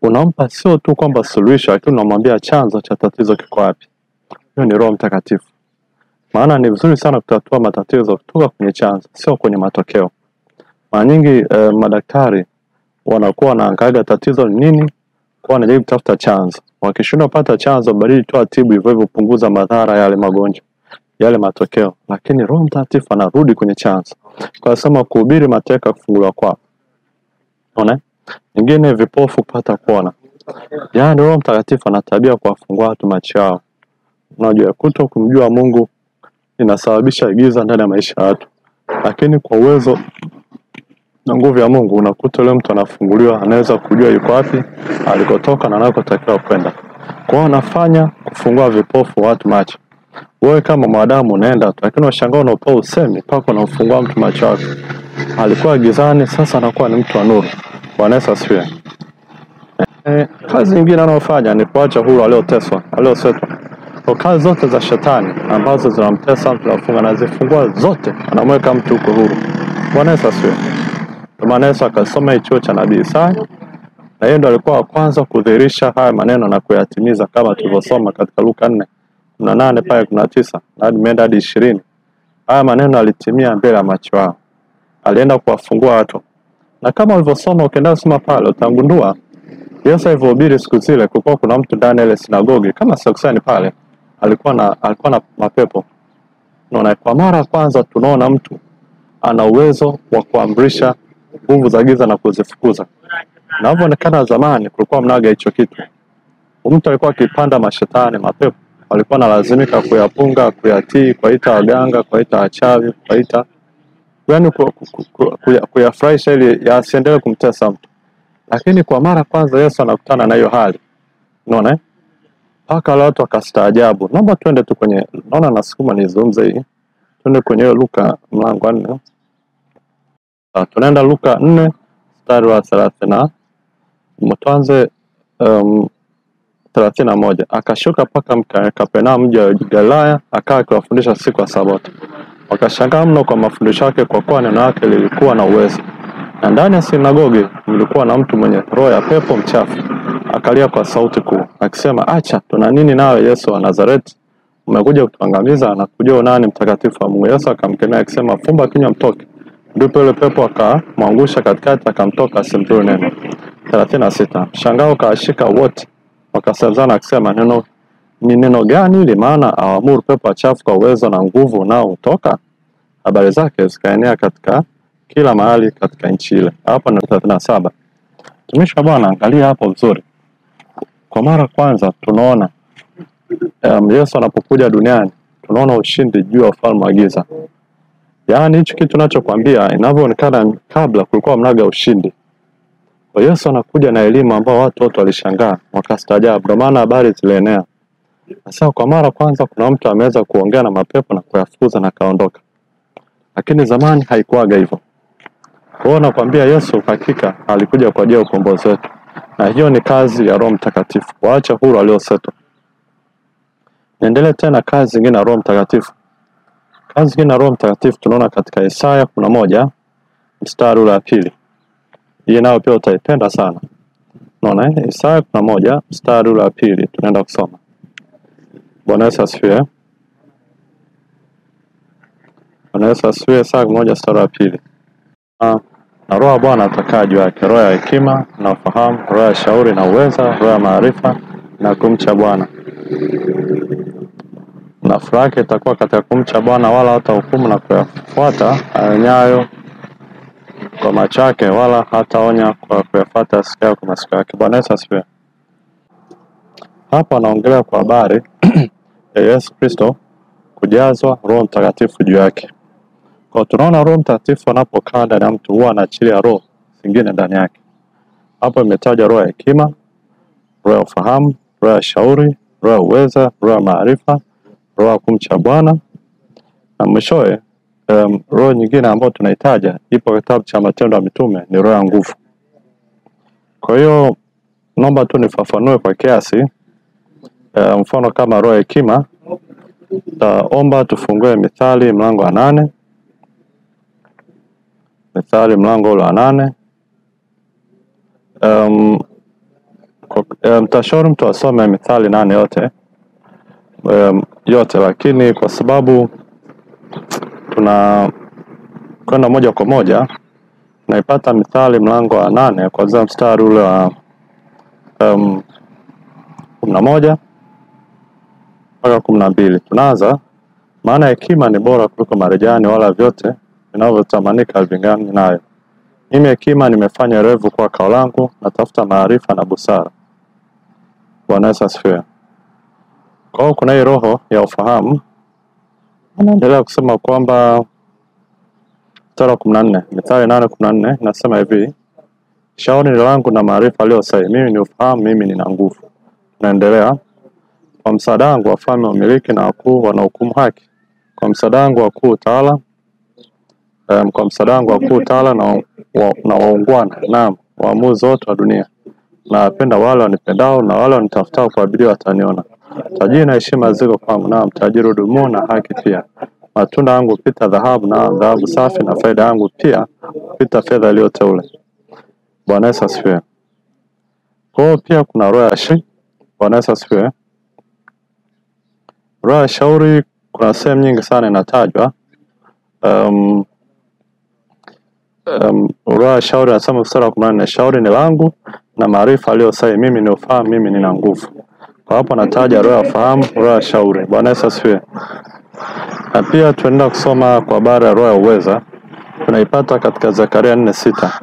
unampa sio tu kwamba solution, lakini unamwambia chanzo cha tatizo kiko wapi. Hiyo ni Roho Mtakatifu. Maana ni vizuri sana kutatua matatizo kutoka kwenye chanzo, sio kwenye matokeo. Mara nyingi madaktari wanakuwa wanaangalia tatizo ni nini, kwa wanajaribu kutafuta chanzo. Wakishindwa kupata chanzo, badala tu tibu hivyo hivyo punguza madhara yale magonjwa, yale matokeo. Lakini Roho Mtakatifu anarudi kwenye chanzo. Kwa sababu kuhubiri mateka kufunguliwa kwao. Unaona? Nyingine vipofu kupata kuona. Yaani Roho Mtakatifu ana tabia kuwafungua watu macho yao. Unajua kumjua Mungu inasababisha giza ndani ya maisha ya watu. Lakini kwa uwezo na nguvu ya Mungu unakuta yule mtu anafunguliwa, anaweza kujua yuko wapi, alikotoka na anakotakiwa kwenda. Kwa hiyo anafanya kufungua vipofu watu macho. Wewe kama mwanadamu unaenda tu, lakini unashangaa unapoa usemi pako na ufungua mtu macho yake. Alikuwa gizani, sasa anakuwa ni mtu wa nuru. Bwana Yesu asifiwe. Kazi nyingine anayofanya ni kuacha huru walioteswa, waliosetwa. Kwa kazi zote za shetani ambazo zinamtesa mtu afunga na zifungua zote, anamweka mtu huko huru. Bwana Yesu asifiwe. Maana Yesu akasoma chuo cha nabii Isaya, na yeye ndo alikuwa wa kwanza kudhihirisha haya maneno na kuyatimiza kama tulivyosoma katika Luka 4:18 pale 19 hadi 20. Haya maneno alitimia mbele ya macho yao. Alienda kuwafungua watu. Na kama ulivyosoma ukienda kusoma pale utagundua Yesu alivyohubiri siku zile kulikuwa kuna mtu ndani ile sinagogi kama saksani pale alikuwa na mapepo. Unaona, kwa mara kwanza tunaona mtu ana uwezo wa kuamrisha nguvu za giza na kuzifukuza. Na hapoonekana zamani kulikuwa mnaga hicho kitu. Mtu alikuwa akipanda mashetani, mapepo, alikuwa analazimika kuyapunga, kuyatii, kuita waganga, kuita wachawi, kuita yaani kuyafurahisha ili yasiendelee kumtesa mtu. Lakini kwa mara kwanza Yesu anakutana na hiyo hali. Unaona? Paka watu wakastaajabu. Naomba twende tu kwenye, naona nasukuma nizungumze hii. Twende kwenye Luka mlango 4. Tunaenda Luka 4 mstari wa 30. Tuanze 31. Akashuka paka Kapernaum mji wa Galilaya, akawa akiwafundisha siku ya Sabato. Wakashangaa mno kwa mafundisho yake, kwa kuwa neno lake lilikuwa na uwezo. Na ndani ya sinagogi mlikuwa na mtu mwenye roho ya pepo mchafu. Akalia kwa sauti kuu akisema, acha, tuna nini nawe Yesu wa Nazareti? Umekuja kutuangamiza? Na kujua nani mtakatifu wa Mungu? Yesu akamkemea akisema, fumba kinywa mtoke. Ndipo yule pepo akamwangusha katikati, akamtoka asimdhuru neno. 36. Mshangao kawashika wote, wakasemezana akisema, ni neno gani hili, maana awaamuru pepo wachafu kwa uwezo na nguvu nao hutoka? Habari zake zikaenea katika kila mahali katika nchi ile. Hapa ni 37. Tumishi wa Bwana, angalia hapo vizuri. Kwa mara kwanza tunaona Yesu anapokuja duniani, tunaona ushindi juu ya ufalme wa giza. Yaani hicho kitu tunachokuambia inavyoonekana kabla kulikuwa mnaga ushindi. Kwa Yesu anakuja na elimu ambao watu wote walishangaa, wakastaajabu, ndio maana habari zilienea. Sasa kwa mara kwanza kuna mtu ameweza kuongea na mapepo na kuyafukuza na kaondoka. Lakini zamani haikuwaga hivyo. Kwa hiyo nakwambia Yesu hakika alikuja kwa ajili ya ukombozi wetu. Na hiyo ni kazi ya Roho Mtakatifu. Waache huru aliosetwa. Niendelee tena kazi nyingine ya Roho Mtakatifu. Kazi nyingine ya Roho Mtakatifu tunaona katika Isaya 11 mstari wa 2. Hii nayo pia utaipenda sana. Unaona Isaya 11 mstari wa 2 tunaenda kusoma. Bwana Yesu asifiwe. Bwana Yesu asifiwe. Isaya 11 mstari wa 2. Na Roho wa Bwana atakaa juu yake, roho ya hekima na ufahamu, roho ya shauri na uweza, roho ya maarifa na kumcha Bwana. Na furaha yake itakuwa katika kumcha Bwana, wala hata hukumu na kuyafuata nyayo kwa macho yake, wala hataonya kwa kuyafuata sikio kwa masikio yake. Bwana Yesu asifiwe. Hapa anaongelea kwa habari ya Yesu Kristo kujazwa Roho Mtakatifu juu yake. Kwa tunaona Roho Mtakatifu anapokaa ndani ya mtu huwa anaachilia roho zingine ndani yake. Hapo imetaja roho ya hekima, roho ya ufahamu, roho ya shauri, roho ya uweza, roho ya maarifa, roho ya kumcha Bwana. Na mwishowe roho nyingine ambayo tunaitaja ipo kitabu cha Matendo ya Mitume ni roho ya nguvu. Kwa hiyo naomba tu nifafanue kwa kiasi. Mfano kama roho ya hekima, taomba tufungue Mithali mlango wa 8. Mithali mlango wa 8. Mtashauri mtu asome Mithali 8 yote. Yote, lakini kwa sababu tuna kwenda moja kwa moja, naipata Mithali mlango wa 8 kuanzia mstari ule wa 11 mpaka 12. Tunaanza, maana hekima ni bora kuliko marejani, wala vyote vinavyotamanika havingani nayo. Mimi hekima nimefanya revu kwa kao langu, natafuta maarifa na busara. Bwana Yesu asifiwe. Kwa hiyo kuna hii roho ya ufahamu. Anaendelea kusema kwamba mstari wa 14, Mithali 8:14 nasema hivi, shauri ni langu na maarifa aliyosai, mimi ni ufahamu, mimi nina nguvu. Naendelea, kwa msaada wangu wafalme wamiliki na wakuu wanahukumu haki. Kwa msaada wangu wakuu utawala, kwa msaada wangu wakuu utawala na waungwana, naam, waamuzi wote wa dunia. Na wapenda wale wanipendao, na wale wanitafutao kwa bidii wataniona. Tajiri na heshima ziko kwangu, naam, tajiri hudumu na haki pia. Matunda yangu pita dhahabu, na dhahabu safi, na faida yangu pia pita fedha iliyoteule. Bwana Yesu asifiwe. Kwa hiyo pia kuna roho ya shauri. Bwana Yesu asifiwe. Roho ya shauri kuna sehemu nyingi sana inatajwa. Roho ya shauri anasema mstari wa 14, shauri ni langu na maarifa aliyosai, mimi ni ufahamu, mimi nina nguvu. Kwa hapo nataja roho ya ufahamu, roho ya shauri. Bwana Yesu asifiwe. Na pia tunaenda kusoma kwa habari ya roho ya uweza. Tunaipata katika Zekaria 4:6.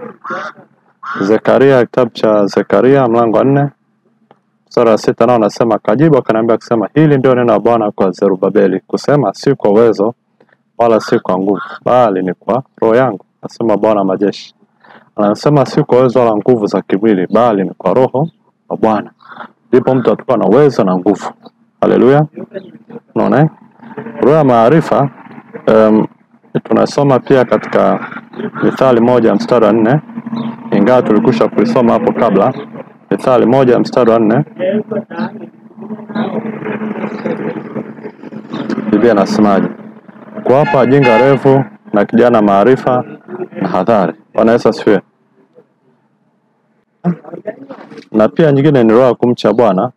Zekaria, kitabu cha Zekaria mlango wa 4 mstari wa 6, nao anasema, kajibu akaniambia kusema, hili ndio neno la Bwana kwa Zerubabeli, kusema si kwa uwezo wala si kwa nguvu, bali ni kwa roho yangu, nasema Bwana majeshi. Anasema si kwa uwezo wala nguvu za kimwili, bali ni kwa roho wa Bwana. Ndipo mtu atakuwa na uwezo na nguvu. Haleluya. Unaona? Roho ya maarifa tunasoma pia katika Mithali 1 mstari wa 4. Ingawa tulikusha kulisoma hapo kabla. Mithali 1 mstari wa 4. Biblia inasemaje? Kuwapa wajinga refu na kijana maarifa na hadhari. Bwana Yesu asifiwe. Na pia nyingine ni roho ya kumcha Bwana.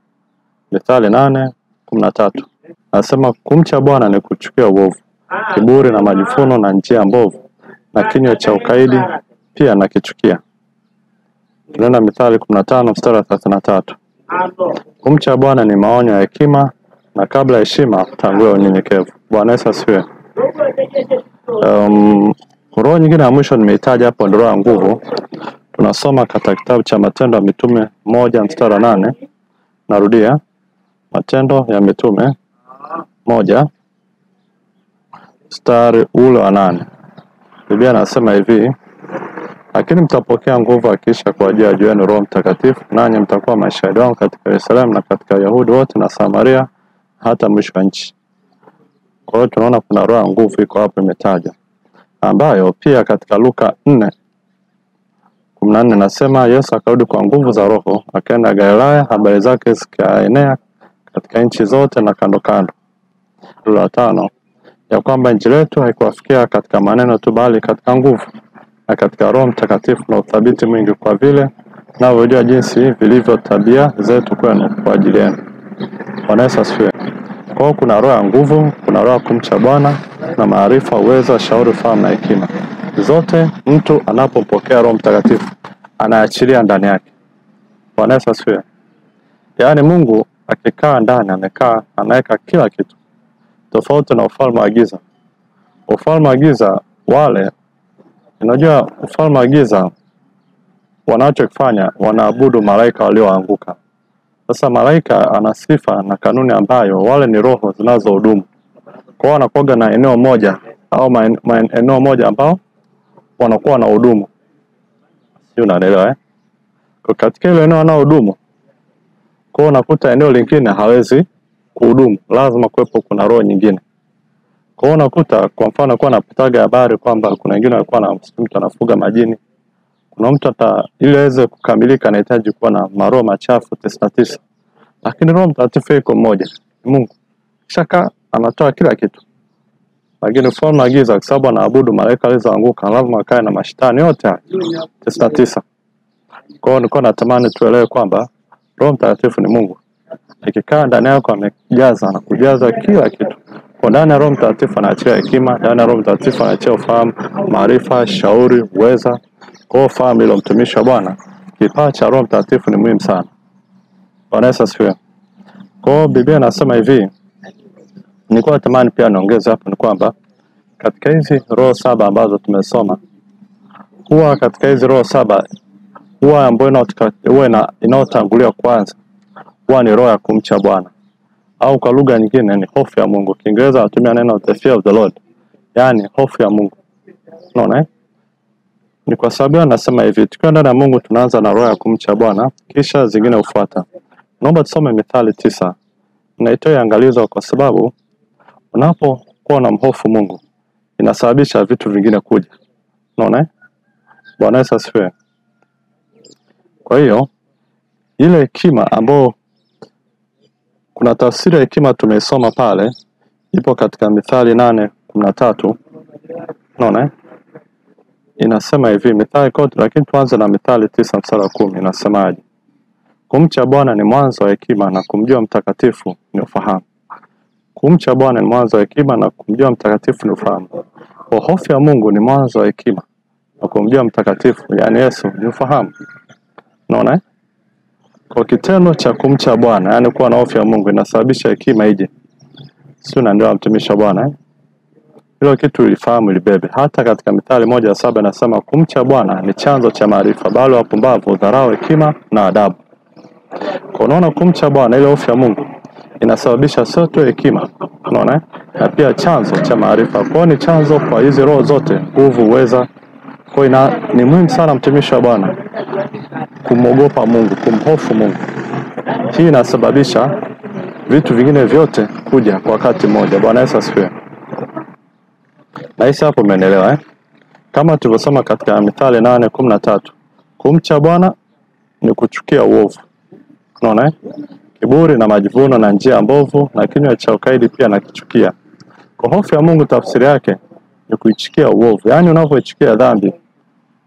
Mithali 8:13. Anasema kumcha Bwana ni kuchukia uovu, kiburi na majifuno na njia mbovu, na kinywa cha ukaidi pia nakichukia. Tunaenda Mithali 15 mstari wa 33. Kumcha Bwana ni maonyo ya hekima, na kabla ya heshima tangulia unyenyekevu. Bwana Yesu asifiwe. Roho nyingine ya mwisho nimeitaja hapo ndio roho ya nguvu. Tunasoma katika kitabu cha Matendo ya Mitume 1 mstari wa 8. Narudia, Matendo ya Mitume 1 mstari ule wa 8. Biblia inasema hivi: lakini mtapokea nguvu akiisha kuwajia juu yenu Roho Mtakatifu, nanyi mtakuwa mashahidi wangu katika Yerusalemu na katika Yahudi wote na Samaria hata mwisho wa nchi. Kwa hiyo tunaona kuna roho ya nguvu iko hapo imetajwa, ambayo pia katika Luka 4:14 nasema Yesu akarudi kwa nguvu za Roho, akaenda Galilaya, habari zake zikaenea katika nchi zote na kando kando. La 5, ya kwamba injili yetu haikuwafikia katika maneno tu, bali katika nguvu na katika Roho Mtakatifu na uthabiti mwingi, kwa vile navyojua jinsi vilivyo tabia zetu kwenu kwa ajili yenu. Bwana Yesu asifiwe. Kwa hiyo kuna roho ya nguvu, kuna roho ya kumcha Bwana na maarifa, uwezo, shauri, fahamu na hekima. Zote mtu anapompokea Roho Mtakatifu anaachilia ndani yake. Bwana Yesu asifiwe. Yaani Mungu akikaa ndani anaweka kila kitu. Tofauti na ufalme wa giza. Ufalme wa giza wale, unajua ufalme wa giza wanachokifanya wanaabudu malaika walioanguka. Sasa malaika ana sifa na kanuni ambayo wale ni roho zinazohudumu. Kwa hiyo wanakuwa na eneo moja au eneo moja ambao wanakuwa na hudumu. Sio, unaelewa eh? Kwa katika ile eneo wanaohudumu, kwa hiyo unakuta eneo lingine hawezi kuhudumu, lazima kuwepo kuna roho nyingine. Kwa hiyo unakuta kwa mfano kwa napitaga habari kwamba kuna wengine walikuwa na mtu anafuga majini. Kuna mtu ili aweze kukamilika anahitaji kuwa na maroho machafu 99. Lakini Roho Mtakatifu yuko mmoja, Mungu. Shaka anatoa kila kitu. Lakini ufalme wa giza kwa sababu anaabudu malaika walizoanguka, lazima akae na mashetani yote 99. Kwa hiyo nilikuwa natamani tuelewe kwamba Roho Mtakatifu ni Mungu. Akikaa ndani yako amejaza na kujaza kila kitu. Kwa ndani ya Roho Mtakatifu anaachilia hekima, ndani ya Roho Mtakatifu anaachilia ufahamu, maarifa, shauri, uweza. Kwa hiyo fahamu hilo mtumishi wa Bwana. Kipawa cha Roho Mtakatifu ni muhimu sana. Bwana Yesu asifiwe. Kwa hiyo Biblia inasema hivi, nilikuwa natamani pia niongeze hapo ni kwamba katika hizi roho 7 ambazo tumesoma, huwa katika hizi roho 7 huwa ambayo inayotangulia kwanza huwa ni roho ya kumcha Bwana, au kwa lugha nyingine ni hofu ya Mungu. Kiingereza wanatumia neno the fear of the Lord, yani hofu ya Mungu. Unaona eh? Ni kwa sababu anasema hivi, tukiwa ndani ya Mungu tunaanza na roho ya kumcha Bwana, kisha zingine hufuata. Naomba tusome Mithali 9. Naitoa angalizo kwa sababu unapokuwa na mhofu Mungu inasababisha vitu vingine kuja. Unaona eh? Bwana Yesu asifiwe. Kwa hiyo ile hekima ambayo kuna tafsiri ya hekima tumesoma pale ipo katika Mithali 8:13. Unaona eh? Inasema hivi Mithali kote, lakini tuanze na Mithali 9 mstari wa 10. Inasemaje? Kumcha Bwana ni mwanzo wa hekima, na kumjua mtakatifu ni ufahamu. Kumcha Bwana ni mwanzo wa hekima, na kumjua mtakatifu ni ufahamu. Kwa hofu ya Mungu ni mwanzo wa hekima, na kumjua mtakatifu yani Yesu ni ufahamu. Unaona eh? Kwa kitendo cha kumcha Bwana, yani kuwa na hofu ya Mungu, inasababisha hekima ije. Sio, na ndio mtumishi wa Bwana eh? Hilo kitu ulifahamu libebe. Hata katika Mithali 1:7 nasema kumcha Bwana ni chanzo cha maarifa, bali wapumbavu dharau hekima na adabu. Kwa unaona kumcha Bwana, ile hofu ya Mungu inasababisha sio tu hekima, unaona eh? Na pia chanzo cha maarifa. Kwa ni chanzo kwa hizi roho zote, nguvu, uweza. Kwa ni muhimu sana mtumishi wa Bwana kumwogopa Mungu, kumhofu Mungu. Hii inasababisha vitu vingine vyote kuja kwa wakati mmoja. Bwana Yesu asifiwe. Na hisi hapo umeelewa eh? Kama tulivyosoma katika Mithali 8:13, kumcha Bwana ni kuchukia uovu. Unaona eh? Kiburi na majivuno na njia mbovu na kinywa cha ukaidi pia nakichukia. Kwa hofu ya Mungu tafsiri yake ni kuichukia uovu. Yaani unapoichukia dhambi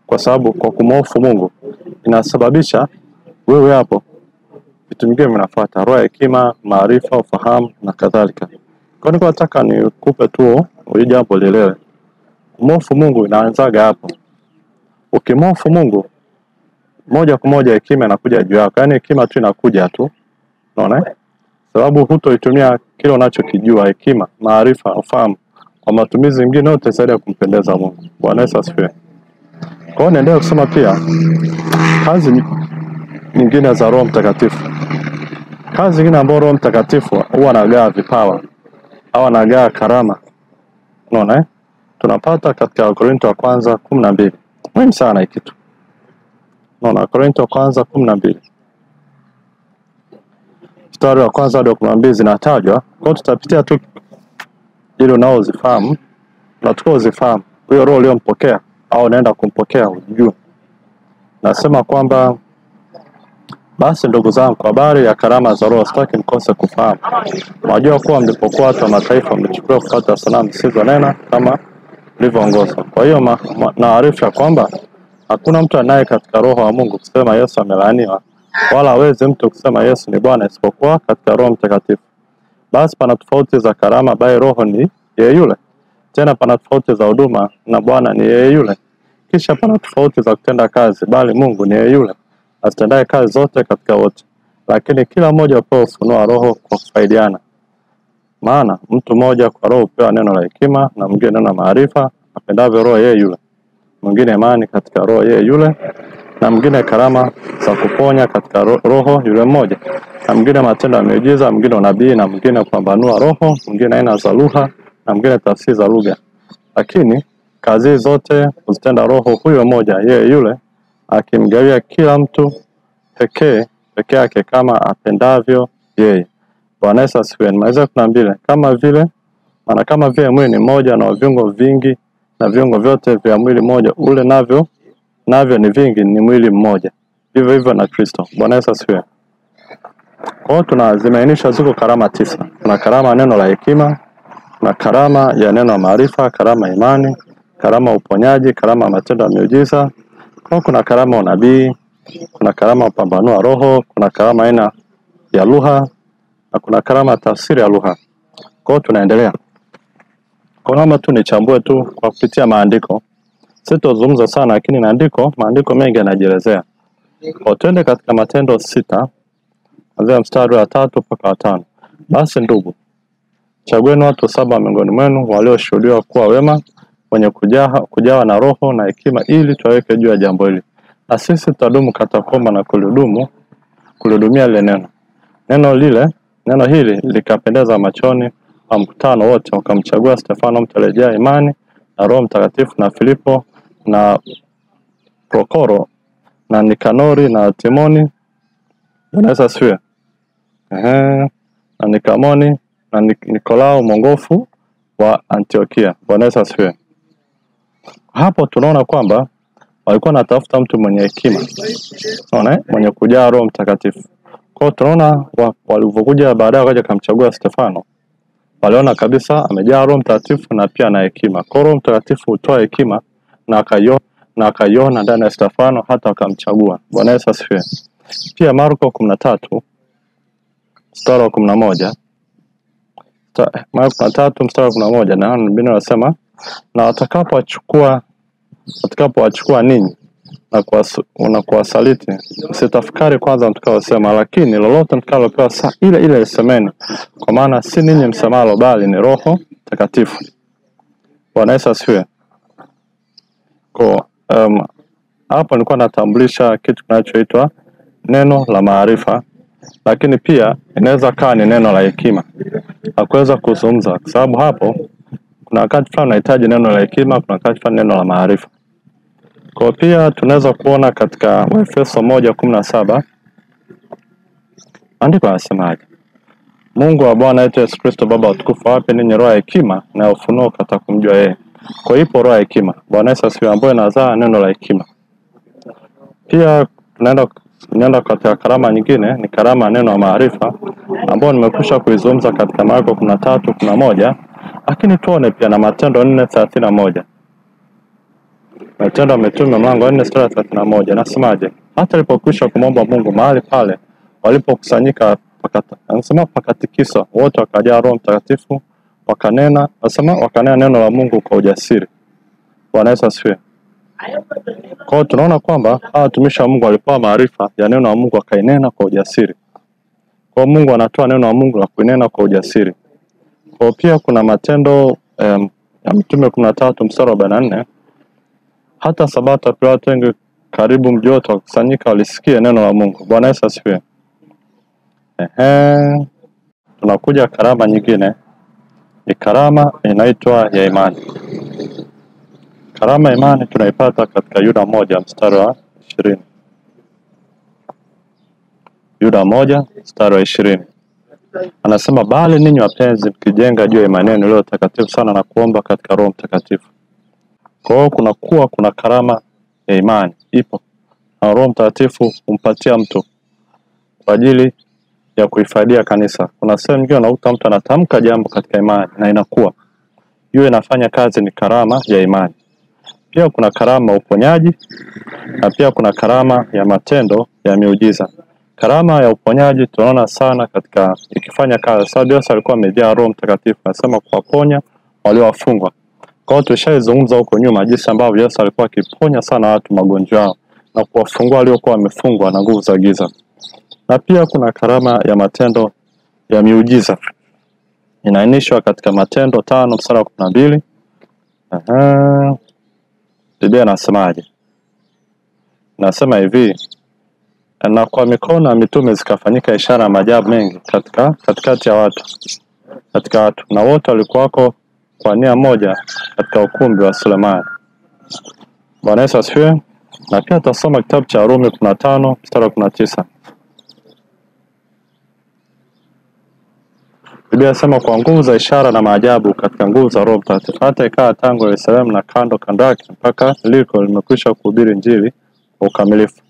kwa sababu kwa kumhofu Mungu inasababisha wewe hapo vitu vingine vinafuata, roho ya hekima, maarifa, ufahamu na kadhalika. Kwa nini nataka nikupe tu hili jambo lielewe. Kumhofu Mungu inaanzaga hapo. Ukimhofu Mungu moja kwa moja hekima inakuja juu yako. Yaani hekima tu inakuja tu. Unaona? Sababu hutoitumia kile unachokijua, hekima, maarifa, ufahamu kwa matumizi mengine yote zaidi ya kumpendeza Mungu. Bwana Yesu asifiwe. Kwa hiyo naendelea kusema pia kazi nyingine za Roho Mtakatifu. Kazi nyingine ambayo Roho Mtakatifu huwa anagawa vipawa au anagawa karama. Unaona? Tunapata katika Wakorintho wa kwanza 12. Muhimu sana hiki kitu. Unaona, Wakorintho wa kwanza 12. Mstari wa kwanza hadi 12 zinatajwa. Kwa hiyo tutapitia tu ili unaozifahamu, na tukozifahamu huyo roho uliompokea au naenda kumpokea ujue. Nasema kwamba basi ndugu zangu, kwa habari ya karama za Roho sitaki mkose kufahamu. Unajua kuwa mlipokuwa watu wa mataifa mlichukua kufuata sanamu zisizonena kama mlivyoongozwa. Kwa hiyo naarifu kwamba hakuna mtu anaye katika roho wa Mungu kusema Yesu amelaaniwa, wala hawezi mtu kusema Yesu ni Bwana isipokuwa katika Roho Mtakatifu. Basi pana tofauti za karama, bali roho ni yeye yule. Tena pana tofauti za huduma, na Bwana ni yeye yule. Kisha pana tofauti za kutenda kazi, bali Mungu ni yeye yule atendaye kazi zote katika wote. Lakini kila mmoja hupewa ufunuo wa Roho kwa kufaidiana. Maana mtu mmoja kwa Roho hupewa neno la hekima, na mwingine neno la maarifa apendavyo Roho yeye yule. Mwingine imani katika Roho yeye yule, na mwingine karama za kuponya katika Roho yule mmoja, na mwingine matendo ya miujiza, mwingine unabii, na mwingine kupambanua roho, mwingine aina za lugha, na mwingine tafsiri za lugha. Lakini kazi zote huzitenda Roho huyo mmoja yeye yule, akimgawia kila mtu pekee yake kama apendavyo yeye. Bwana Yesu asifiwe. Nimeweza kuambia kama vile mwili ni mmoja na viungo vingi, na viungo vyote vya mwili mmoja ule navyo ni vingi, ni mwili mmoja. Vivyo hivyo na Kristo. Bwana Yesu asifiwe. Kwa hiyo tunazimainisha ziko karama 9. Kuna karama neno la hekima, na karama ya neno la maarifa, karama imani, karama uponyaji, karama matendo ya miujiza. Kwa kuna karama unabii, kuna karama upambanua roho, kuna karama aina ya lugha, na kuna karama tafsiri ya lugha. Kwa hiyo tunaendelea. Kwa nama tu nichambue tu kwa kupitia maandiko. Sitozungumza sana, lakini maandiko mengi yanajielezea. Kwa twende katika Matendo 6, kuanzia mstari wa 3 mpaka 5. Basi ndugu, chagueni watu 7 miongoni mwenu walioshuhudiwa kuwa wema, wenye kujawa na roho na hekima, ili tuwaweke juu ya jambo hili. Na sisi tutadumu katika kuomba na kulihudumia lile neno. Neno hili likapendeza machoni wa mkutano wote, wakamchagua Stefano mtelejea imani na Roho Mtakatifu, na Filipo na Prokoro na Nikanori na Timoni. Bwana Yesu asifiwe. Na Nikamoni na Nikolao mwongofu wa Antiokia. Bwana Yesu asifiwe. Hapo tunaona kwamba walikuwa natafuta mtu mwenye hekima. Unaona, mwenye kujaa Roho Mtakatifu. Kwa hiyo tunaona walivyokuja baadaye wakaja kumchagua Stefano. Waliona kabisa amejaa Roho Mtakatifu na pia na hekima. Kwa Roho Mtakatifu hutoa hekima na akaiona ndani ya Stefano hata akamchagua. Bwana Yesu asifiwe. Pia Marko 13 mstari wa 11. Marko 13 mstari wa 11, na Biblia inasema, na watakapowachukua ninyi na kuwasaliti, usitafakari kwanza mtakaosema, lakini lolote mtakalopewa saa ile semeni, kwa maana si ninyi msemalo, bali ni Roho Mtakatifu. Bwana Yesu asifiwe. Kwa hapo nilikuwa natambulisha kitu kinachoitwa neno la maarifa, lakini pia inaweza kaa ni neno la hekima. Hakuweza kuzungumza kwa sababu hapo kuna wakati fulani unahitaji neno la hekima, kuna wakati fulani neno la maarifa. Kwa pia tunaweza kuona katika Efeso 1:17 andiko linasemaje? Mungu wa Bwana wetu Yesu Kristo Baba wa utukufu awape ninyi roho ya hekima na ufunuo katika kumjua yeye. Kwa hiyo roho ya hekima, Bwana Yesu asifiwe, ambayo inazaa neno la hekima. Pia tunaenda katika karama nyingine, ni karama neno la maarifa, ambayo nimekwisha kuizungumza katika Marko 13:11, lakini tuone pia na Matendo 4:31. Matendo ya Mitume mlango 4:31 nasemaje? Hata alipokwisha kumwomba Mungu mahali pale walipokusanyika pakatikiswa, wote wakajaa Roho Mtakatifu, wakanena neno la Mungu kwa ujasiri. Bwana Yesu asifiwe. Kwa hiyo tunaona kwamba hawa watumishi wa Mungu walipewa maarifa ya neno la Mungu wakainena kwa ujasiri. Kwa Mungu anatoa neno la Mungu na kuinena kwa ujasiri. Kwa pia kuna Matendo ya Mitume 13 mstari wa 44. Hata Sabato pia watu wengi karibu mji wote wakusanyika walisikia neno la Mungu. Bwana Yesu asifiwe. Tunakuja karama nyingine. Ni karama inaitwa ya imani. Karama ya imani tunaipata katika Yuda 1 mstari wa 20. Yuda 1 mstari wa 20. Anasema bali ninyi wapenzi mkijenga juu ya imani yenu iliyo takatifu sana na kuomba katika Roho Mtakatifu. Kwa hiyo kuna karama ya imani ipo. Na Roho Mtakatifu humpatia mtu kwa ajili ya kuifaidia kanisa. Kuna sehemu nyingine unakuta mtu anatamka jambo katika imani na inakuwa. Hiyo inafanya kazi ni karama ya imani. Pia kuna karama ya uponyaji na pia kuna karama ya matendo ya miujiza. Karama ya uponyaji tunaona sana katika ikifanya kazi. Sababu Yesu alikuwa amejaa Roho Mtakatifu, anasema kuwaponya waliowafungwa. Kwa hiyo tulishaizungumza huko nyuma jinsi ambavyo Yesu alikuwa akiponya sana watu magonjwa yao na kuwafungua waliokuwa wamefungwa na nguvu za giza. Na pia kuna karama ya matendo ya miujiza. Inainishwa katika Matendo 5 mstari wa 12. Biblia inasemaje? Nasema hivi, na kwa mikono ya mitume zikafanyika ishara na maajabu mengi katikati ya watu. Na wote walikuwako kwa nia moja katika ukumbi wa Sulemani. Bwana Yesu asifiwe. Na pia tutasoma kitabu cha Warumi 15 mstari wa 19. Biblia inasema kwa nguvu za ishara na maajabu katika nguvu za Roho Mtakatifu hata ikawa tangu Yerusalemu na kando yake mpaka liko limekwisha kuhubiri Injili kwa ukamilifu.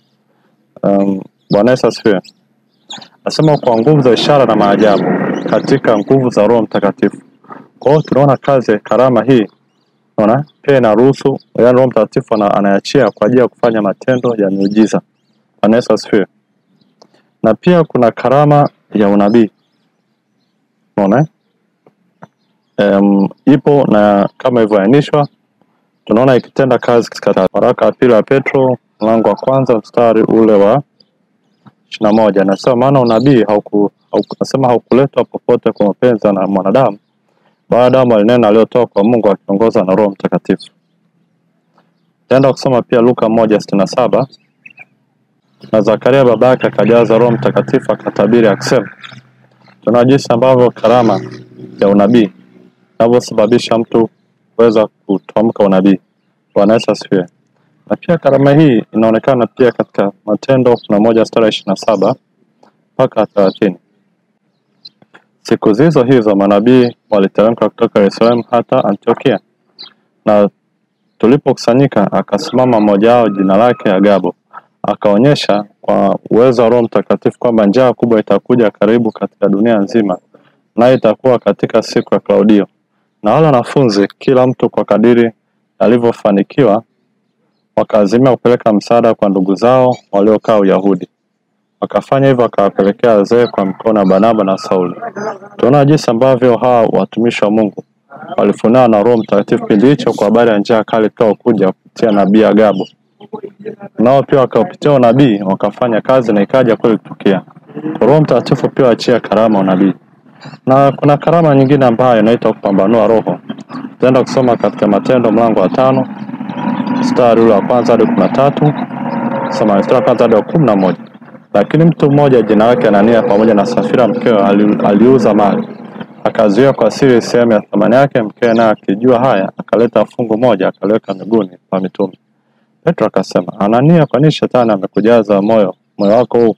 Bwana Yesu asifiwe. Nasema kwa nguvu za ishara na maajabu katika nguvu za Roho Mtakatifu. Kwa hiyo tunaona kazi ya karama hii. Unaona? Pia inaruhusu yaani Roho Mtakatifu anaachia kwa ajili ya kufanya matendo ya miujiza. Bwana Yesu asifiwe. Na pia kuna karama ya unabii. Unaona? Ipo na kama ilivyoainishwa tunaona ikitenda kazi katika waraka wa pili wa Petro mlango wa 1 mstari ule wa 21. Anasema maana unabii haukuletwa popote kwa mapenzi na mwanadamu, bali Adamu alinena aliyotoa kwa Mungu akiongozwa na Roho Mtakatifu. Tenda kusoma pia Luka 1:67. Na Zakaria babake akajaza Roho Mtakatifu akatabiri akisema. Tunaona jinsi ambavyo karama ya unabii inavyosababisha mtu kuweza kutamka unabii. Bwana Yesu asifiwe. Na pia karama hii inaonekana pia katika Matendo 1:27 mpaka 30. Siku hizo manabii waliteremka kutoka Yerusalemu hata Antiokia. Na tulipokusanyika akasimama mmoja wao jina lake Agabo. Akaonyesha kwa uwezo wa Roho Mtakatifu kwamba njaa kubwa itakuja karibu katika dunia nzima, na itakuwa katika siku ya Klaudio. Na wale wanafunzi kila mtu kwa kadiri alivyofanikiwa wakaazimia kupeleka msaada kwa ndugu zao waliokaa Uyahudi. Wakafanya hivyo wakawapelekea wazee kwa mkono wa Barnaba na Sauli. Tunaona jinsi ambavyo hawa watumishi wa Mungu walifunuliwa na Roho Mtakatifu kipindi hicho kwa habari ya njaa kali kwa kuja kupitia nabii Agabo. Nao pia wakapitia unabii wakafanya kazi na ikaja kweli kutukia. Roho Mtakatifu pia achia karama unabii. Na kuna karama nyingine ambayo inaitwa kupambanua roho. Tutaenda kusoma katika Matendo mlango wa 5 mstari ule wa 1 hadi 13. Soma mstari wa 1 hadi 11. Lakini mtu mmoja jina lake Anania pamoja na Safira mkeo aliuza mali. Akazuia kwa siri sehemu ya thamani yake. Mkewe naye akijua haya akaleta fungu moja akaliweka miguuni pa mitume. Petro akasema, Anania, kwa nini shetani amekujaza moyo wako huu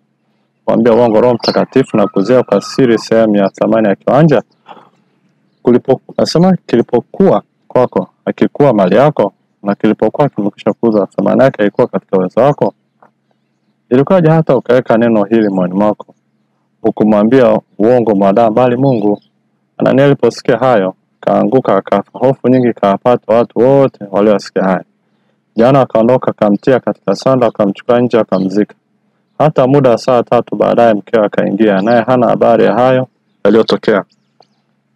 kuambia uongo Roho Mtakatifu na kuzuia kwa siri sehemu ya thamani ya kiwanja? Kilipokuwa kwako hakikuwa mali yako, na kilipokuwa kimekwisha kuuza thamani yake haikuwa katika uwezo wako? Ilikuwaje hata ukaweka neno hili moyoni mwako ukumwambia uongo mwanadamu bali Mungu? Anania aliposikia hayo kaanguka akafa. Hofu nyingi kawapata watu wote waliosikia hayo. Jana akaondoka akamtia katika sanda akamchukua nje akamzika. Hata muda wa saa 3 baadaye mkewe akaingia, naye hana habari ya hayo yaliyotokea.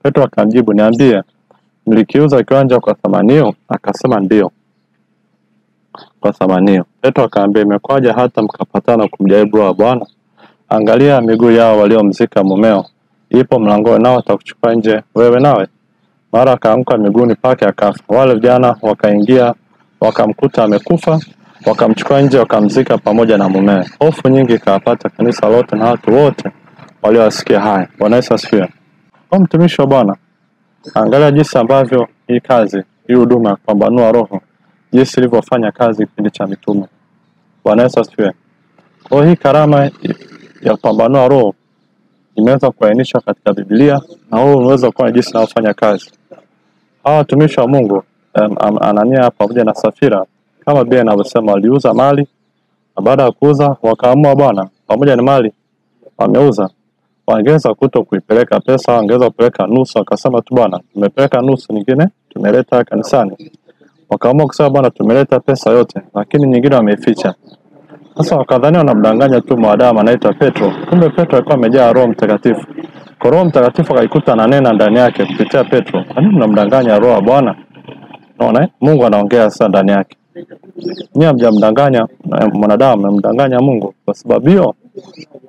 Petro akamjibu, niambie, mlikiuza kiwanja kwa thamani hiyo? Akasema ndio. kwa thamanio. Petro akaambia, imekwaje hata mkapatana kumjaribu Roho wa Bwana? Angalia miguu yao waliomzika mumeo ipo mlangoni, nao atakuchukua nje wewe nawe. Mara akaanguka miguuni pake akafa. Wale vijana wakaingia wakamkuta amekufa, wakamchukua nje wakamzika pamoja na mumewe. Hofu nyingi ikawapata kanisa lote na watu wote waliowasikia haya. Bwana Yesu asifiwe. Kwa mtumishi wa Bwana, angalia jinsi ambavyo hii kazi, hii huduma ya kupambanua roho, jinsi ilivyofanya kazi kipindi cha mitume. Bwana Yesu asifiwe. Kwa hii karama ya kupambanua roho imeweza kuainishwa katika Biblia, na wewe unaweza kuona jinsi inavyofanya kazi. Hawa watumishi wa Mungu, Anania pamoja na Safira, kama Biblia inavyosema, waliuza mali, na baada ya kuuza wakaamua Bwana, pamoja na mali wameuza, wangeweza kuipeleka pesa, wangeweza kupeleka nusu, akasema tu Bwana, tumepeleka nusu, nyingine tumeleta kanisani. Wakaamua kusema Bwana, tumeleta pesa yote, lakini nyingine wameficha. Sasa wakadhani wanamdanganya tu mwanadamu anaitwa Petro. Kumbe Petro alikuwa amejaa Roho Mtakatifu. Kwa Roho Mtakatifu akaikuta ananena ndani yake kupitia Petro. Kwa nini mnamdanganya Roho wa Bwana? Unaona? Mungu anaongea sasa ndani yake. Nyinyi mjamdanganya mwanadamu, mnamdanganya Mungu. Kwa sababu hiyo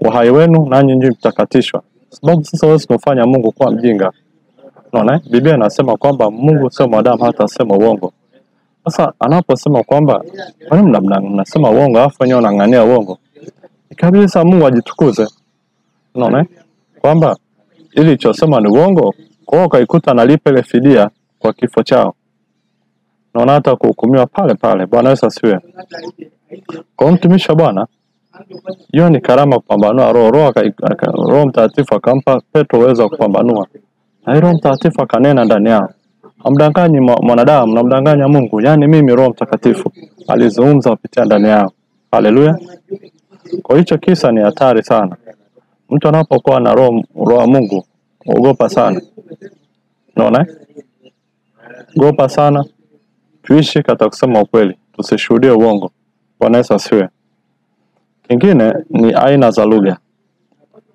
uhai wenu nanyi ndio mtakatishwa. Sababu sasa huwezi kumfanya Mungu kuwa mjinga. Unaona? Biblia inasema kwamba Mungu sio mwanadamu hata asema uongo. Sasa anaposema kwamba kwa nini mnasema uongo afu wenyewe unang'ania uongo? Ikabidi sasa Mungu ajitukuze. Unaona? Kwamba ili ichosema ni uongo, kwa hiyo kaikuta analipa ile fidia kwa kifo chao. Unaona, hata kuhukumiwa pale pale. Bwana Yesu asifiwe. Kwa mtumishi wa Bwana, hiyo ni karama kupambanua roho. Roho Mtakatifu akampa Petro uwezo wa kupambanua. Na Roho Mtakatifu akanena ndani yao. Hamdanganyi mwanadamu, namdanganya Mungu. Yaani mimi Roho Mtakatifu alizungumza kupitia ndani yao. Haleluya. Kwa hicho kisa ni hatari sana. Mtu anapokuwa na roho wa Mungu, ogopa sana. Unaona? Ogopa sana. Tuishi katika kusema ukweli, tusishuhudie uongo. Bwana Yesu asifiwe. Kingine ni aina za lugha.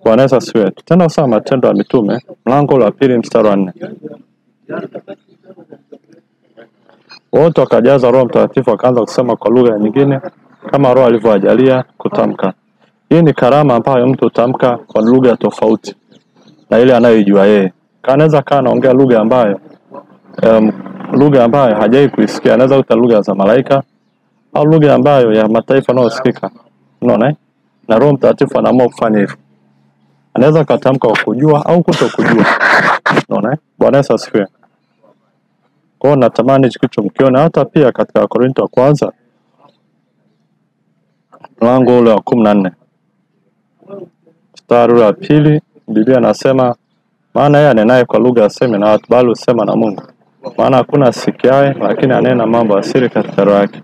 Bwana Yesu asifiwe. Tutaenda kusoma Matendo ya Mitume, mlango wa 2 mstari wa 4. Wote wakajaza Roho Mtakatifu wakaanza kusema kwa lugha nyingine kama Roho alivyowajalia kutamka. Hii ni karama ambayo mtu utamka kwa lugha tofauti na ile anayojua yeye. Anaweza kaa anaongea lugha ambayo hajai kuisikia. Anaweza kuta lugha za malaika au lugha ambayo ya mataifa yanayosikika. Unaona? Na Roho Mtakatifu anaamua kufanya hivyo. Anaweza katamka kwa kujua au kutokujua. Unaona? Bwana Yesu asifiwe. Kwa natamani kitu mkiona hata pia katika Korinto wa kwanza mlango ule wa 14 mstari wa 2, Biblia inasema maana yeye anenaye kwa lugha aseme na watu, bali usema na Mungu. Maana hakuna asikiaye, lakini anena mambo asiri katika roho yake.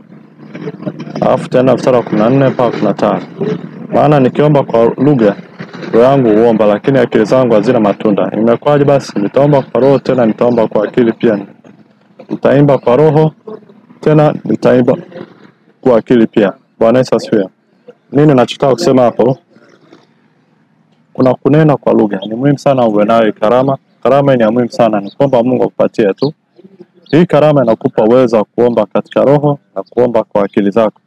Alafu tena mstari wa 14 mpaka 15. Maana nikiomba kwa lugha, roho yangu huomba, lakini akili zangu hazina matunda. Imekwaje basi? Nitaomba kwa roho, tena nitaomba kwa akili pia. Nitaimba kwa roho, tena nitaimba kwa akili pia. Bwana Yesu asifiwe. Nini nachotaka kusema hapo? Kuna kunena kwa lugha. Ni muhimu sana uwe nayo karama. Karama ni muhimu sana. Ni kwamba Mungu akupatie tu. Hii karama inakupa uwezo wa kuomba katika roho na kuomba kwa akili zako.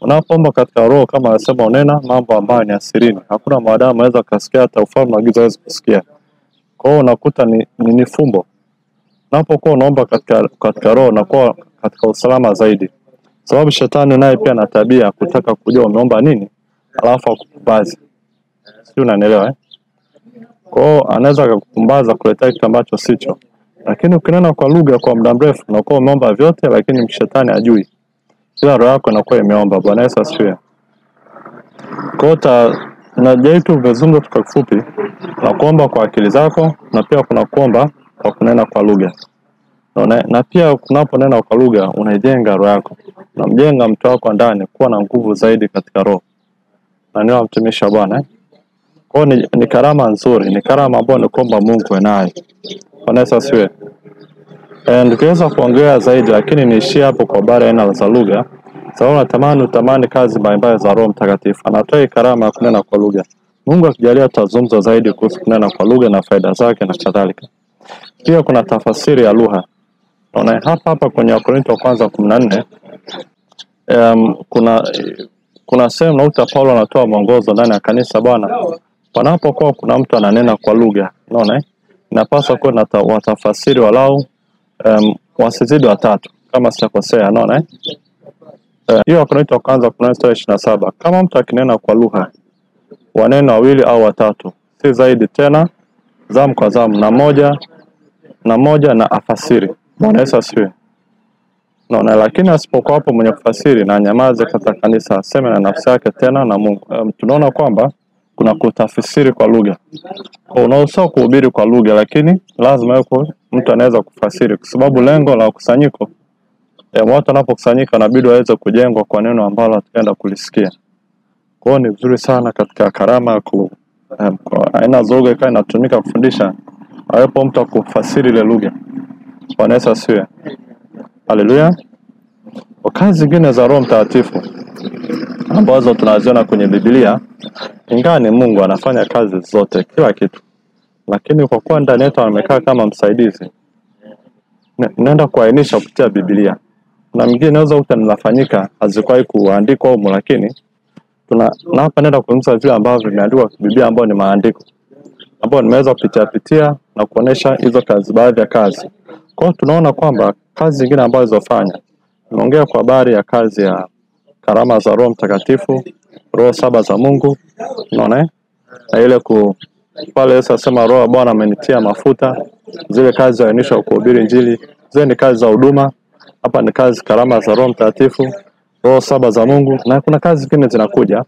Unapoomba katika roho, kama anasema unena mambo ambayo ni asirini. Hakuna mwanadamu anaweza kusikia, hata ufalme wa giza hawezi kusikia. Kwa hiyo unakuta ni fumbo. Unapokuwa unaomba katika roho na kuwa katika usalama zaidi. Sababu shetani naye pia ana tabia kutaka kujua umeomba nini, alafu akupumbaze. Sio, unanielewa eh? Kwa hiyo anaweza kukupumbaza kuleta kitu ambacho sicho. Lakini ukinena kwa lugha kwa muda mrefu unakuwa umeomba vyote, lakini shetani hajui. Kila roho yako inakuwa imeomba. Bwana Yesu asifiwe. Kwa najaitu vizungu kwa kifupi, na kuomba kwa akili zako, na pia kuna kuomba kwa kunena kwa lugha. Na pia kunaponena kwa lugha unaijenga roho yako. Unamjenga mtu wako ndani kuwa na nguvu zaidi katika roho. Na niwa mtumishi wa Bwana. Kwa ni karama nzuri, ni karama ambayo ni kwamba Mungu anayo. Bwana Yesu asifiwe. Nikiweza kuongea zaidi, lakini niishie hapo kwa habari aina za lugha. Sababu utamani kazi mbalimbali za Roho Mtakatifu. Anatoa karama ya kunena kwa lugha. Mungu akijalia tutazungumza zaidi kuhusu kunena kwa lugha na faida zake na kadhalika. Pia kuna tafasiri ya lugha. Hapa kwenye Korinto wa kwanza 14 kuna sehemu nauta Paulo anatoa mwongozo ndani ya kanisa bwana. Panapokuwa kuna mtu ananena kwa lugha, unaona inapaswa kuwa na watafasiri walau wasizidi 3 kama sitakosea, unaona hiyo Wakorintho wa kwanza 27. Kama mtu akinena kwa lugha wanene 2 au 3, si zaidi, tena zamu kwa zamu, na moja na afasiri. Bwana Yesu asifiwe. Naona lakini asipokuwa hapo mwenye kufasiri na nyamaze katika kanisa, aseme na nafsi yake tena na Mungu. Tunaona kwamba kuna kutafsiri kwa lugha. Kwa unaosao kuhubiri kwa lugha, lakini lazima yuko mtu anaweza kufasiri, kwa sababu lengo la kusanyiko watu wanapokusanyika inabidi waweze kujengwa kwa neno ambalo tutaenda kulisikia. Kwa hiyo ni vizuri sana katika karama kwa aina za lugha ikawa inatumika kufundisha, hapo mtu akufasiri ile lugha. Bwana Yesu asifiwe. Haleluya. Kwa kazi zingine za Roho Mtakatifu ambazo tunaziona kwenye Biblia, ingawa ni Mungu anafanya kazi zote, kila kitu, lakini kwa kuwa ndani yetu amekaa kama msaidizi, naenda kuainisha kupitia Biblia. Na mwingine unaweza utanafanyika hazikuwahi kuandikwa huko, lakini na hapa naenda kuonyesha vile ambavyo vimeandikwa kwa Biblia ambao ni maandiko ambao nimeweza kupitia na kuonesha hizo kazi, baadhi ya kazi. Kwa hiyo tunaona kwamba kazi zingine ambazo zofanya, tunaongea kwa habari ya kazi ya karama za Roho Mtakatifu, roho 7 za Mungu, unaona na ile pale Yesu asema roho Bwana amenitia mafuta, zile kazi za ainisha kuhubiri injili, zile ni kazi za huduma. Hapa ni kazi karama za Roho Mtakatifu, roho 7 za Mungu, na kuna kazi zingine zinakuja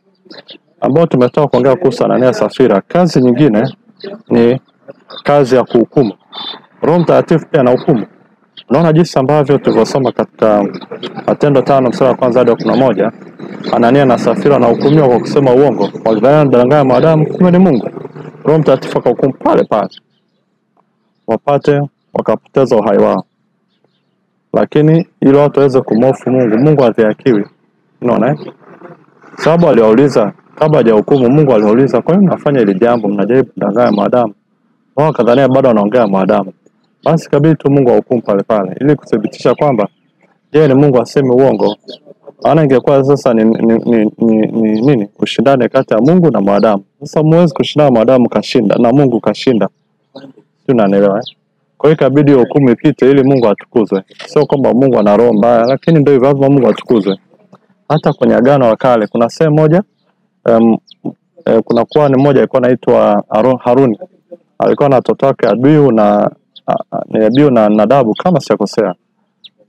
ambao tumetoka kuongea kuhusu Anania Safira. Kazi nyingine ni kazi ya kuhukumu. Roho Mtakatifu pia anahukumu. Unaona jinsi ambavyo tulivyosoma katika Matendo 5 mstari wa kwanza hadi 11, Anania na Safira wanahukumiwa kwa kusema uongo, wakidanganya mwanadamu, kumbe ni Mungu. Roho Mtakatifu akahukumu pale pale, wakapoteza uhai wao. Lakini ili watu waweze kumhofu Mungu, Mungu adhihakiwi. Unaona sababu aliwauliza kabla hajahukumu, Mungu aliwauliza kwa nini mnafanya ile jambo, mnajaribu kudanganya mwanadamu? Wao kadhania bado wanaongea mwanadamu. Basi kabidi tu Mungu ahukumu pale pale ili kuthibitisha kwamba yeye ni Mungu, aseme uongo. Maana ingekuwa sasa ni ushindane kati ya Mungu na mwanadamu. Sasa muwezi kushindana mwanadamu kashinda na Mungu kashinda. Tunaelewa Kwa hiyo ikabidi hukumu ipite ili Mungu atukuzwe. Sio kwamba Mungu ana roho mbaya, lakini ndio hivyo Mungu atukuzwe. Hata kwenye Agano la Kale kuna sehemu moja kuna kuhani mmoja alikuwa anaitwa Haruni. Alikuwa na watoto wake Abihu na Nadabu kama sijakosea.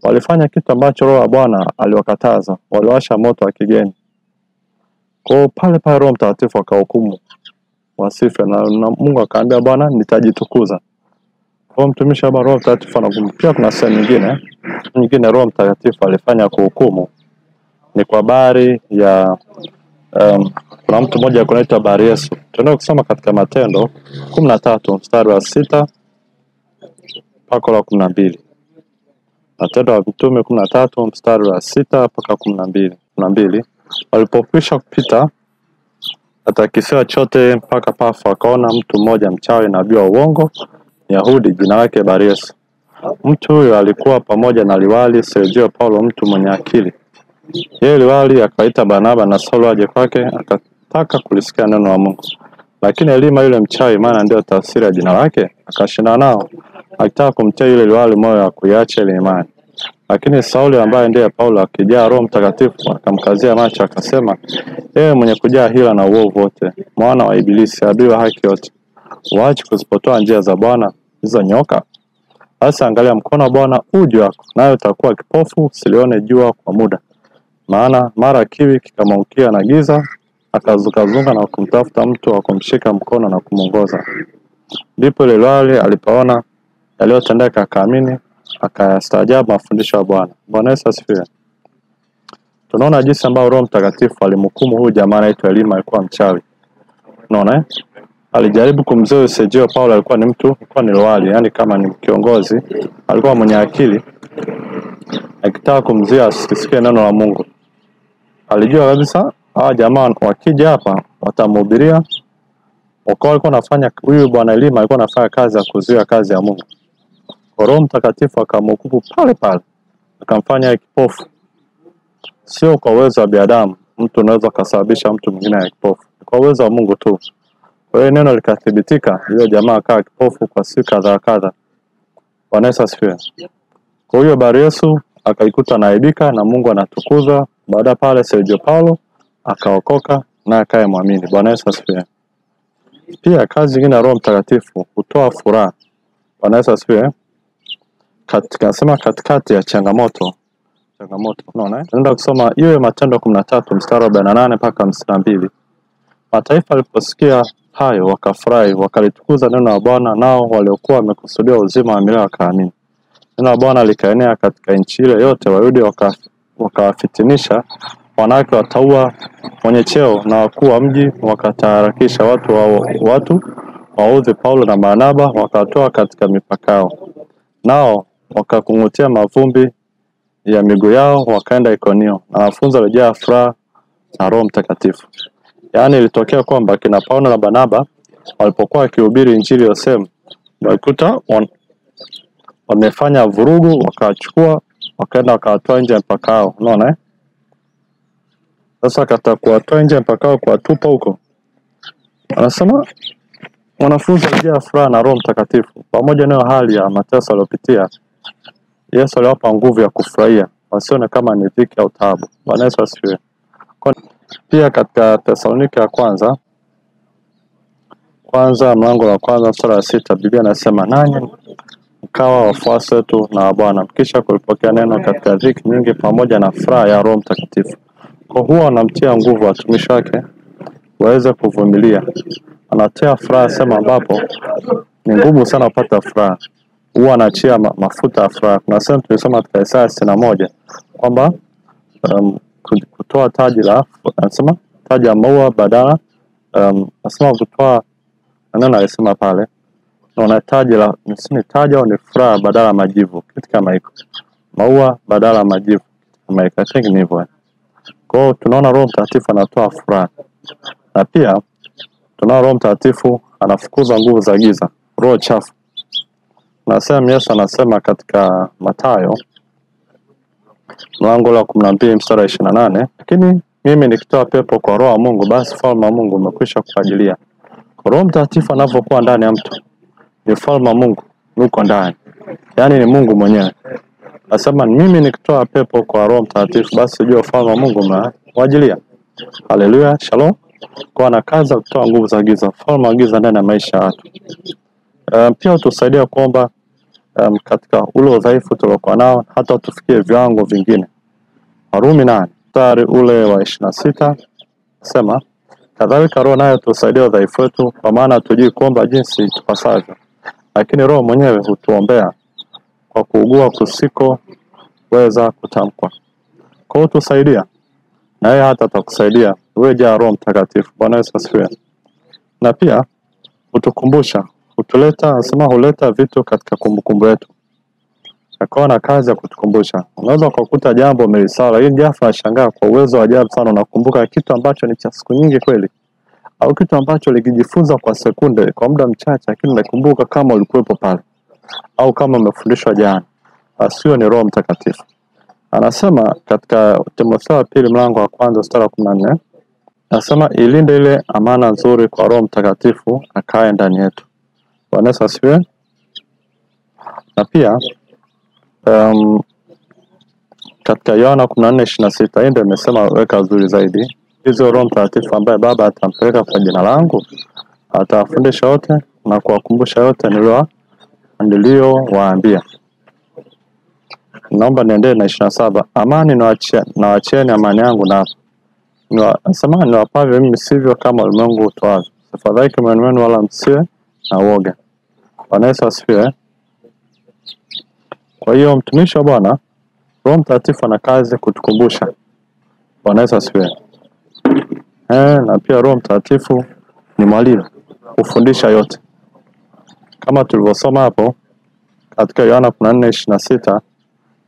Walifanya kitu ambacho Roho wa Bwana aliwakataza. Waliwasha moto wa kigeni. Kwa pale pale Roho Mtakatifu akahukumu wasife, na Mungu akaambia Bwana nitajitukuza. Kwa mtumishi wa Roho Mtakatifu anahukumu. Pia kuna sehemu nyingine Roho Mtakatifu alifanya kuhukumu. Ni kwa habari ya kuna mtu mmoja anaitwa Bar-Yesu. Tunaenda kusoma katika Matendo 13 mstari wa 6 mpaka 12. Matendo ya Mitume 13 mstari wa 6 mpaka 12. Walipokwisha kupita hata kisiwa chote mpaka Pafu, akaona mtu mmoja mchawi nabii wa uongo, Yahudi, jina lake Bar-Yesu. Mtu huyo alikuwa pamoja na liwali Sergio Paulo, mtu mwenye akili. Yeye liwali akaita Barnaba na Saulo aje kwake, akataka kulisikia neno la Mungu. Lakini Elima yule mchawi, maana ndio tafsiri ya jina lake, akashindana nao, akitaka kumtia yule liwali moyo wa kuiacha ile imani. Lakini Sauli ambaye ndiye Paulo, akijaa Roho Mtakatifu, akamkazia macho akasema, yeye mwenye kujaa hila na uovu wote, mwana wa ibilisi, adui wa haki yote, waache kuzipotoa njia za Bwana hizo nyoka. Basi angalia, mkono wa Bwana uji wako, nayo utakuwa kipofu usilione jua kwa muda. Maana mara kiwi kikamwangukia na giza, akazunguka na kumtafuta mtu wa kumshika mkono na kumongoza. Ndipo ile liwali alipoona yaliyotendeka akaamini, akayastaajabu mafundisho ya Bwana. Bwana Yesu asifiwe. Tunaona jinsi ambao Roho Mtakatifu alimhukumu huyu jamaa anaitwa Elima, alikuwa mchawi. Unaona alijaribu kumzoea Sergio Paulo, alikuwa ni mtu, alikuwa ni liwali, yani kama ni kiongozi, alikuwa mwenye akili, akitaka kumzuia asisikie neno la Mungu. Alijua kabisa hawa jamaa wakija hapa watamhubiria. Wakao alikuwa anafanya, huyu bwana Elima alikuwa anafanya kazi ya kuzuia kazi ya Mungu. Roho Mtakatifu akamhukumu pale pale, akamfanya kipofu. Sio kwa uwezo wa binadamu mtu unaweza kusababisha mtu mwingine awe kipofu. Kwa uwezo wa Mungu tu. Kwa hiyo neno likathibitika, yule jamaa akawa kipofu kwa siku kadhaa. Bwana Yesu asifiwe. Kwa hiyo bari Yesu akaikuta anaibika na Mungu anatukuzwa. Baada pale Sergio Paulo akaokoka na akae muamini. Bwana Yesu asifiwe. Pia kazi nyingine ya Roho Mtakatifu hutoa furaha. Bwana Yesu asifiwe. Katikati ya changamoto. Unaona? Tunaenda kusoma hiyo Matendo 13 mstari wa 48 mpaka 52. Mataifa waliposikia hayo wakafurahi, wakalitukuza neno la Bwana, nao waliokuwa wamekusudia uzima wa milele wakaamini. Neno la Bwana likaenea katika nchi ile yote, Wayahudi wakawafitinisha wanawake wataua wenye cheo na wakuu wa mji, wakataharakisha watu waudhi Paulo na Barnaba, wakatoa katika mipakao. Nao wakakung'utia mavumbi ya miguu yao wakaenda Ikonio, na wanafunzi walijaa furaha na Roho Mtakatifu. Yaani ilitokea kwamba kina Paulo na Barnaba walipokuwa wakihubiri injili ya sehemu, walikuta wamefanya vurugu, wakachukua wakaenda wakawatoa nje mpakao. Unaona Sasa kata kuwatoa nje mpakao kuwatupa huko. Anasema wanafunzi walijaa furaha na Roho Mtakatifu. Pamoja na hali ya mateso aliyopitia, Yesu aliwapa nguvu ya kufurahia, wasione kama ni dhiki au taabu. Bwana Yesu asifiwe. Pia katika Thessalonike ya kwanza mlango wa kwanza sura ya 6 Biblia inasema nanyi mkawa wafuasi wetu na Bwana kisha kulipokea neno katika dhiki nyingi pamoja na furaha ya Roho Mtakatifu. Kwa huwa anamtia nguvu watumishi wake waweze kuvumilia. Anatia furaha sema ambapo ni ngumu sana kupata furaha. Huwa anachia mafuta ya furaha. Kuna sehemu tulisoma katika Isaya 61 kwamba kutoa taji la anasema taji ya maua badala anasema kutoa neno alisema pale na taji la nisini taji au ni furaha badala majivu kitu kama hiko. Maua badala majivu kama hiko. I think ni hivyo. Kwa hiyo tunaona Roho Mtakatifu anatoa furaha. Na pia tunaona Roho Mtakatifu anafukuza nguvu za giza, roho chafu. Nasema Yesu anasema katika Mathayo mlango wa 12 mstari wa 28, lakini mimi nikitoa pepo kwa Roho wa Mungu basi ufalme wa Mungu umekwisha kuajilia. Kwa Roho Mtakatifu anapokuwa ndani ya mtu, ni ufalme wa Mungu uko ndani. Yaani ni Mungu mwenyewe. Anasema mimi nikitoa pepo kwa Roho Mtakatifu basi ujue ufalme wa Mungu umewajilia. Haleluya, shalom. Kwa ana kazi kutoa nguvu za giza, ufalme wa giza ndani ya maisha ya watu. Pia utusaidia kuomba katika ule udhaifu tuliokuwa nao hata tufikie viwango vingine. Warumi 8 mstari ule wa 26 sema kadhalika Roho naye tusaidia udhaifu wetu, kwa maana tujui kuomba jinsi tupasavyo, lakini Roho mwenyewe hutuombea kwa kuugua kusiko weza kutamkwa. Kwa hiyo tusaidia na yeye hata atakusaidia wewe jaa Roho Mtakatifu. Bwana Yesu asifiwe. Na pia utukumbusha, huleta vitu katika kumbukumbu yetu. Akawa na kazi ya kutukumbusha. Unaweza kukuta jambo umelisahau, lakini ghafla unashangaa kwa uwezo wa ajabu sana unakumbuka kitu ambacho ni cha siku nyingi kweli. Au kitu ambacho ulikijifunza kwa sekunde, kwa muda mchache, lakini unakumbuka kama ulikuwepo pale. Au kama umefundishwa jana. Asio ni Roho Mtakatifu. Anasema katika Timotheo wa pili mlango wa kwanza mstari wa 14, anasema ilinde ile amana nzuri kwa Roho Mtakatifu akae ndani yetu. Bwana Yesu asifiwe. Na pia katika Yohana 14:26 ndio imesema weka nzuri zaidi. Hizo Roho Mtakatifu ambaye Baba atampeleka kwa jina langu atawafundisha yote na kuwakumbusha yote niliowaambia. Naomba niendelee na 27. Amani nawachieni amani yangu na nasema niwapavyo mimi sivyo kama ulimwengu utoavyo. Tafadhali mwenendo wala msiwe na woga. Bwana Yesu asifiwe. Kwa hiyo mtumishi wa Bwana, Roho Mtakatifu ana kazi kutukumbusha. Bwana Yesu asifiwe. Na pia Roho Mtakatifu ni mwalimu, hufundisha yote. Kama tulivyosoma hapo katika Yohana 14:26,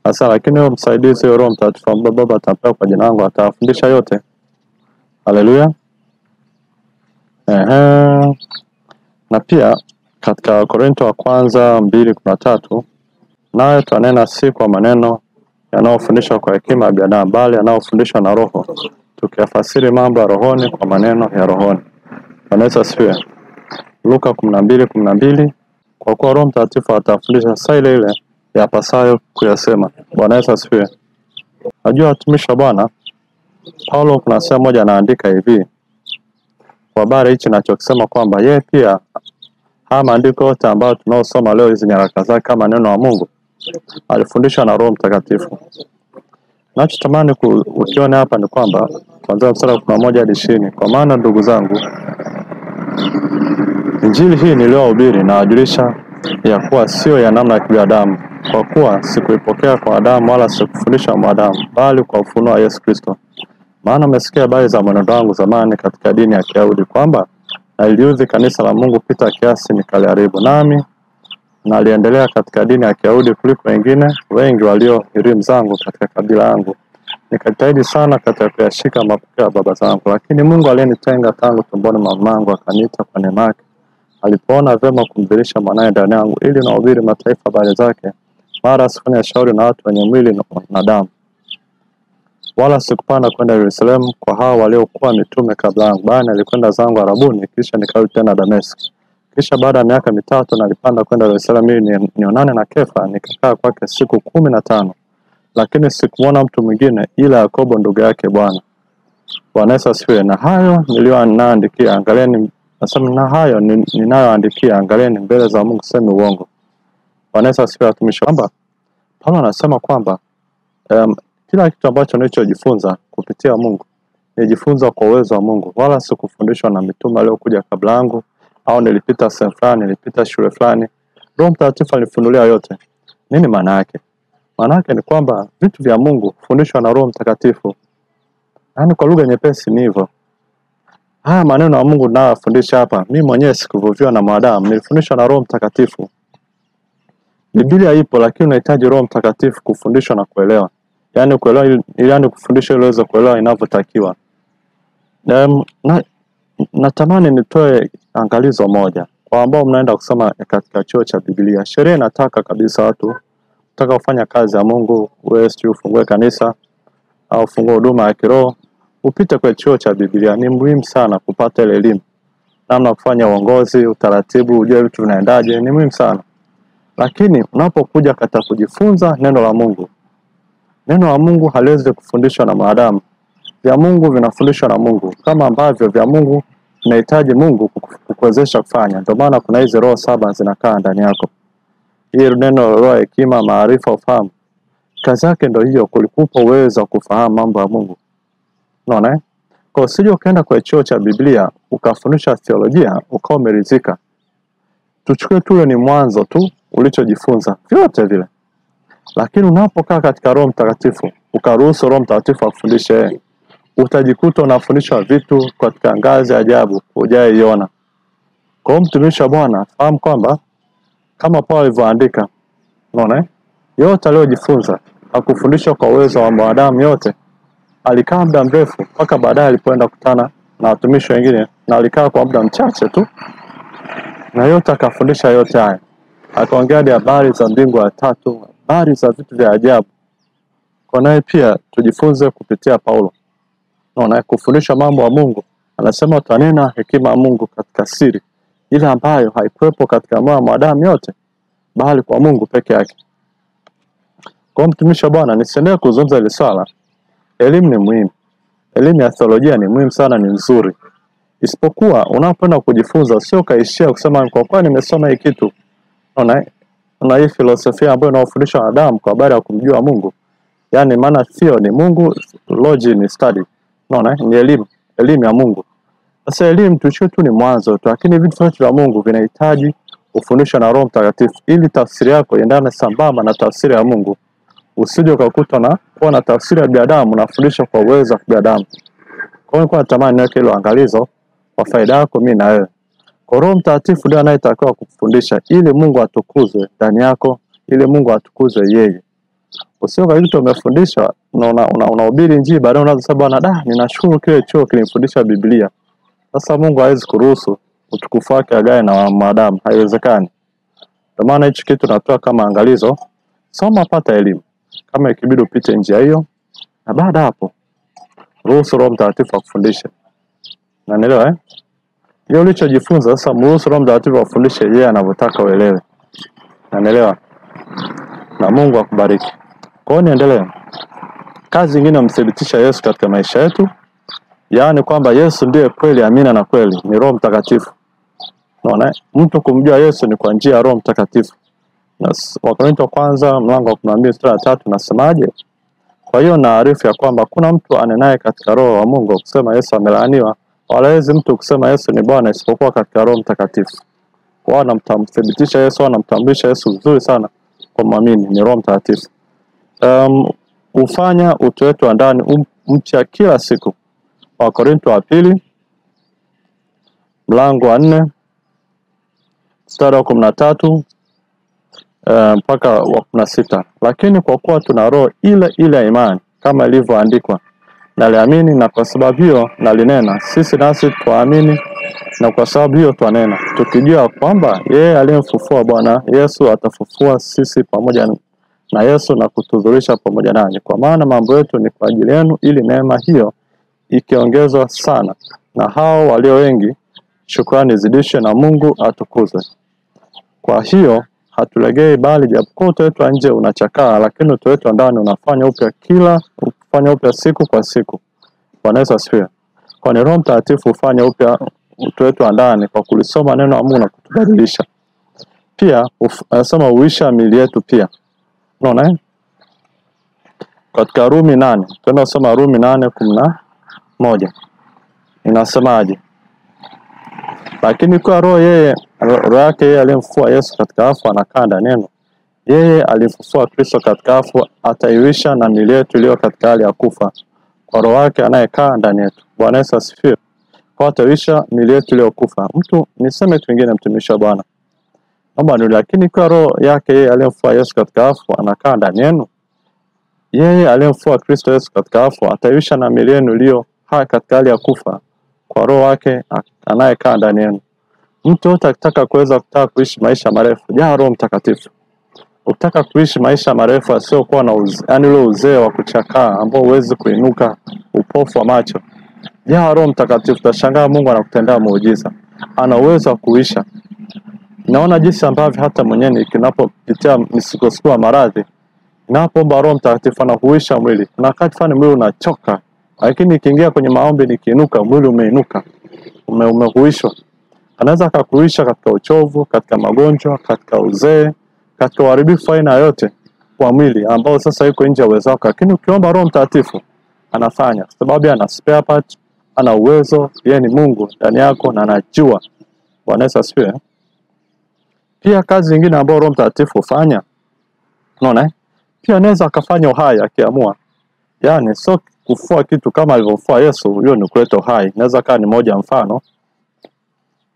sasa lakini huyo msaidizi wa Roho Mtakatifu ambaye Baba atampeleka kwa jina langu atawafundisha yote. Haleluya. Na pia katika Korinto wa kwanza 2:13, naye tunanena si kwa maneno yanayofundishwa kwa hekima ya binadamu, bali yanayofundishwa na Roho, tukiyafasiri mambo ya rohoni kwa maneno ya rohoni. Bwana Yesu asifiwe. Luka 12:12, kwa kuwa Roho Mtakatifu atafundisha saa ile ile yapasayo kuyasema. Bwana Yesu asifiwe. Najua watumishi wa Bwana, Paulo kuna sehemu moja anaandika hivi kwa habari hichi ninachokisema, kwamba yeye pia haya maandiko yote ambayo tunaosoma leo, hizi nyaraka zake kama neno la Mungu, alifundishwa na Roho Mtakatifu. Nachotamani ukione hapa ni kwamba kuanzia mstari wa 11 hadi 20, kwa maana ndugu zangu, Injili hii niliyohubiri na wajulisha ya kuwa sio ya namna ya kibinadamu, kwa kuwa sikuipokea kwa Adamu wala sikufundisha mwanadamu, bali kwa ufunuo wa Yesu Kristo. Maana umesikia habari za mwenendo wangu zamani katika dini ya Kiyahudi, kwamba naliudhi kanisa la Mungu pita kiasi nikaliharibu, nami naliendelea katika dini ya Kiyahudi kuliko wengine wengi walio hirimu zangu katika kabila yangu. Nikajitahidi sana katika kuyashika mapokeo ya baba zangu, lakini Mungu aliyenitenga tangu tumboni mwa mamangu akaniita kwa neema yake, alipoona vyema kumdhihirisha mwanae ndani yangu, ili nahubiri mataifa habari zake, mara sikufanya shauri na watu wenye mwili na damu, wala sikupanda kwenda Yerusalemu kwa hao waliokuwa mitume kabla yangu, bali nilikwenda zangu Arabuni, kisha nikarudi tena Dameski. Kisha baada ya miaka 3 nalipanda kwenda Yerusalemu ili nionane na Kefa, nikakaa kwake siku 15, lakini sikumwona mtu mwingine ila Yakobo ndugu yake Bwana. Bwana Yesu asifiwe. Na hayo ninayoandikia, angalieni, nasema na hayo ninayoandikia, angalieni mbele za Mungu sema uongo. Bwana Yesu asifiwe. Watumishi, kwamba Paulo anasema kwamba kila kitu ambacho nilichojifunza kupitia Mungu nijifunza kwa uwezo wa Mungu, wala sikufundishwa na mitume waliokuja kabla yangu, au nilipita sehemu fulani, nilipita shule fulani. Roho Mtakatifu alifunulia yote. Nini maana yake? Maana yake ni kwamba vitu vya Mungu fundishwa na Roho Mtakatifu. Yaani kwa lugha nyepesi ni hivyo. Haya maneno ya Mungu ninayofundisha hapa, mimi mwenyewe sikuvuviwa na mwanadamu, nilifundishwa na Roho Mtakatifu. Biblia ipo, lakini unahitaji Roho Mtakatifu kufundishwa na kuelewa. Yaani kuelewa, yaani kufundisha ili uweze kuelewa inavyotakiwa. Natamani nitoe angalizo moja kwa ambao mnaenda kusoma katika chuo cha Biblia. Sheria inataka kabisa watu utaka kufanya kazi ya Mungu, wewe si ufungue kanisa au ufungue huduma ya kiroho, upite kwa chuo cha Biblia. Ni muhimu sana kupata ile elimu, namna kufanya uongozi, utaratibu, ujue vitu vinaendaje, ni muhimu sana. Lakini unapokuja katika kujifunza neno la Mungu, neno la Mungu haliwezi kufundishwa na maadamu. Vya Mungu vinafundishwa na Mungu, kama ambavyo vya Mungu vinahitaji Mungu kukuwezesha kufanya. Ndio maana kuna hizo roho 7 zinakaa ndani yako. Hilo neno roho hekima, maarifa, ufahamu, kazi yake ndio hiyo, kulikupa uwezo wa kufahamu mambo ya Mungu. Unaona? Kwa usije ukaenda kwa chuo cha Biblia ukafundisha theolojia ukao umeridhika. Tuchukue tu ni mwanzo tu ulichojifunza vyote vile. Lakini unapokaa katika Roho Mtakatifu, ukaruhusu Roho Mtakatifu akufundishe, utajikuta unafundishwa vitu katika ngazi ya ajabu hujaiona. Kwa mtumishi wa Bwana, fahamu kwamba kama Paulo alivyoandika, unaona? Yote aliyojifunza hakufundishwa kwa uwezo wa mwanadamu yote. Alikaa muda mrefu mpaka baadaye alipoenda kukutana na watumishi wengine, na alikaa kwa muda mchache tu, na yote akafundisha yote haya. Akaongea habari za mbingu ya tatu, habari za vitu vya ajabu. Kwa naye pia tujifunze kupitia Paulo. Unaona, kufundisha mambo ya Mungu. Anasema tutanena hekima ya Mungu katika siri, ile ambayo haikuwepo katika moyo wa mwanadamu yote, bali kwa Mungu peke yake. Kwa mtumishi wa Bwana, nisiendelee kuzungumza ile swala. Elimu ni muhimu. Elimu ya theolojia ni muhimu sana, ni nzuri. Isipokuwa unapoenda kujifunza sio kaishia kusema kwa kuwa nimesoma hiki kitu. Unaona hii filosofia ambayo inafundisha wanadamu kwa habari ya kumjua Mungu. Yaani maana theo ni Mungu, logi ni study. Unaona, ni elimu ya Mungu. Sasa elimu tuchukue tu ni mwanzo tu, lakini vitu vyote vya Mungu vinahitaji ufundishwe na Roho Mtakatifu ili tafsiri yako iendane sambamba na tafsiri ya Mungu. Usije ukakuta na kuwa na tafsiri ya binadamu na fundisha kwa uwezo wa binadamu. Kwa hiyo natamani niweke hilo angalizo kwa faida yako mimi na wewe. Kwa Roho Mtakatifu ndiye anayetakiwa kukufundisha ili Mungu atukuzwe ndani yako, ili Mungu atukuzwe yeye. Usio kaita umefundishwa unahubiri Injili baadaye unaanza sema bwana ninashukuru kile chuo kilinifundisha Biblia. Sasa Mungu hawezi kuruhusu utukufu wake agae na wanadamu, haiwezekani. Kwa maana hicho kitu tunatoa kama angalizo, soma pata elimu. kama ikibidi upite njia hiyo, na baada hapo ruhusu Roho Mtakatifu akufundishe. Unanielewa eh? Hiyo ulichojifunza sasa mruhusu Roho Mtakatifu akufundishe yeye anavyotaka uelewe. Unanielewa? Na Mungu akubariki. Kwa hiyo niendelee. Kazi nyingine mthibitisha Yesu katika maisha yetu, yaani kwamba Yesu ndiye kweli, amina na kweli, ni Roho Mtakatifu. Unaona? Mtu kumjua Yesu ni kwa njia ya Roho Mtakatifu. Na Wakorintho wa kwanza mlango wa 12:3 nasemaje? Kwa hiyo naarifu ya kwamba kuna mtu anenaye katika Roho wa Mungu kusema Yesu amelaaniwa, wala hawezi mtu kusema Yesu ni Bwana isipokuwa katika Roho Mtakatifu. Kwa anamthibitisha Yesu, anamtambulisha Yesu vizuri sana kwa muamini, ni Roho Mtakatifu. Ufanya utu wetu wa ndani mpya kila siku. Wakorintho wa pili mlango wa 4 mstari wa 13 mpaka wa 16. Lakini kwa kuwa tuna roho ile ile ya imani, kama ilivyoandikwa, naliamini na kwa sababu hiyo nalinena, sisi nasi tuamini na kwa sababu hiyo twanena, tukijua kwamba yeye aliyemfufua Bwana Yesu atafufua sisi pamoja na Yesu na kutudhurisha pamoja naye. Kwa maana mambo yetu ni kwa ajili yenu, ili neema hiyo ikiongezwa sana na hao walio wengi, shukrani zidishe na Mungu atukuzwe. Kwa hiyo hatulegei, bali japokuwa utu wetu nje unachakaa, lakini utu wetu ndani unafanya upya siku kwa siku. Bwana Yesu asifiwe. Kwa ni Roho Mtakatifu ufanya upya utu wetu ndani kwa kulisoma neno la Mungu na kutubadilisha. Pia anasema uisha miili yetu pia. Unaona? Katika Rumi 8, tunasoma Rumi 8:11. Inasemaje? Lakini kwa roho yake yeye aliyemfufua Yesu katika wafu anakaa ndani yenu. Yeye alimfufua Kristo katika wafu, ataiwisha na miili yetu iliyo katika hali ya kufa kwa roho wake anayekaa ndani yetu. Bwana Yesu asifiwe. Kwa ataiwisha miili yetu iliyokufa. Mtu niseme tu wengine mtumishi wa Bwana. Naomba ni lakini kwa roho yake yeye aliyemfufua Yesu katika wafu anakaa ndani yenu. Yeye aliyemfufua Kristo Yesu katika wafu ataiwisha na miili yenu iliyo hai katika hali ya kufa kwa roho wake anayekaa ndani yenu. Mtu yote akitaka kuishi maisha marefu, jaa Roho Mtakatifu. Ukitaka kuishi maisha marefu asiokuwa na ule uzee wa kuchakaa ambao huwezi kuinuka, upofu wa macho, jaa Roho Mtakatifu, utashangaa Mungu anakutendea muujiza. Ana uwezo wa kuisha. Naona jinsi ambavyo hata mwenyewe kinapopitia misukosuko ya maradhi, napoomba Roho Mtakatifu anahuisha mwili. Na wakati fulani mwili unachoka, lakini ikiingia kwenye maombi nikiinuka, mwili umeinuka, umehuishwa. Anaweza akakuisha katika uchovu, katika magonjwa, katika uzee, katika uharibifu aina yote kwa mwili ambao sasa yuko nje ya uwezo wako. Lakini ukiomba Roho Mtakatifu anafanya, sababu ana spare part, ana uwezo, yeye ni Mungu ndani yako na anajua. Bwana Yesu asifiwe. Pia kazi nyingine ambayo Roho Mtakatifu hufanya, unaona? Pia anaweza akafanya uhai akiamua. Yaani sio kufua kitu kama alivyofua Yesu, hiyo ni kuleta uhai. Naweza kaa ni moja mfano.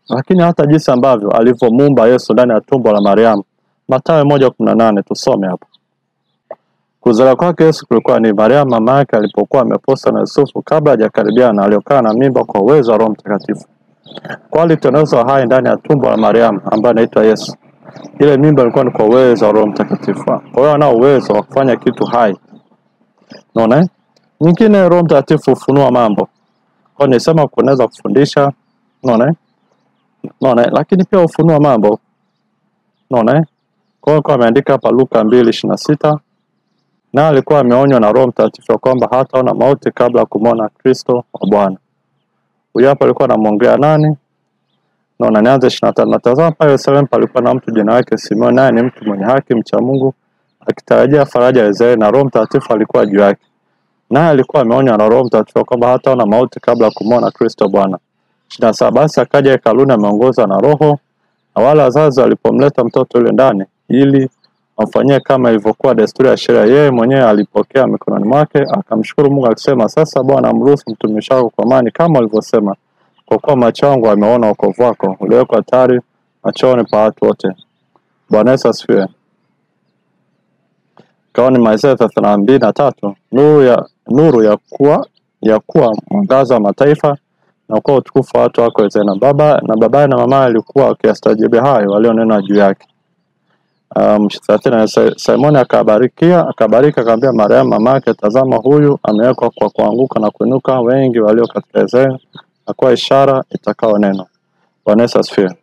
Lakini hata jinsi ambavyo alivyomuumba Yesu ndani ya tumbo la Mariamu. Mathayo 1:18 tusome hapo. Kuzaliwa kwake Yesu kulikuwa ni Mariamu mama yake alipokuwa ameposa na Yusufu kabla hajakaribiana, aliokaa na mimba kwa uwezo wa Roho Mtakatifu. Kwa alitenezwa hai ndani ya tumbo la Mariamu ambaye anaitwa Yesu. Ile mimba ilikuwa ni kwa uwezo wa Roho Mtakatifu. Kwa hiyo ana uwezo wa kufanya kitu hai. Unaona? Nyingine Roho Mtakatifu hufunua mambo. Kwa nisema kunaweza kufundisha, unaona? Unaona? Lakini pia hufunua mambo. Unaona? Kwa hiyo ameandika hapa Luka 2:26, na alikuwa ameonywa na Roho Mtakatifu kwamba hataona mauti kabla kumwona Kristo wa Bwana. Huyo hapa alikuwa anamwongea nani? Naona nianze 25. Natazama pale Yerusalemu palikuwa na mtu jina lake Simoni, naye ni mtu mwenye haki mcha Mungu, akitarajia faraja ya Israeli, na Roho Mtakatifu alikuwa juu yake. Naye alikuwa ameonywa na Roho Mtakatifu kwamba hataona mauti kabla kumwona Kristo Bwana. 27. Basi akaja hekaluni ameongozwa na Roho, na wale wazazi walipomleta mtoto yule ndani ili amfanyie kama ilivyokuwa desturi ya sheria, yeye mwenyewe alipokea mikononi mwake, akamshukuru Mungu akisema, sasa Bwana amruhusu mtumishi wako kwa amani kama ulivyosema, kwa kuwa macho yangu yameona wokovu wako uliowekwa tayari machoni pa watu wote. Bwana Yesu asifiwe. Kaoni Isaya 32:3, nuru ya kuwa mwangaza wa mataifa na kwa utukufu wa watu wako Israeli. Baba na mama alikuwa wakiastajabia hayo walionena juu yake. Simoni akabariki akamwambia Mariamu mamake, tazama huyu amewekwa kwa kuanguka na kuinuka wengi walio katika Israeli, na kwa ishara itakao neno. Bwana Yesu asifiwe.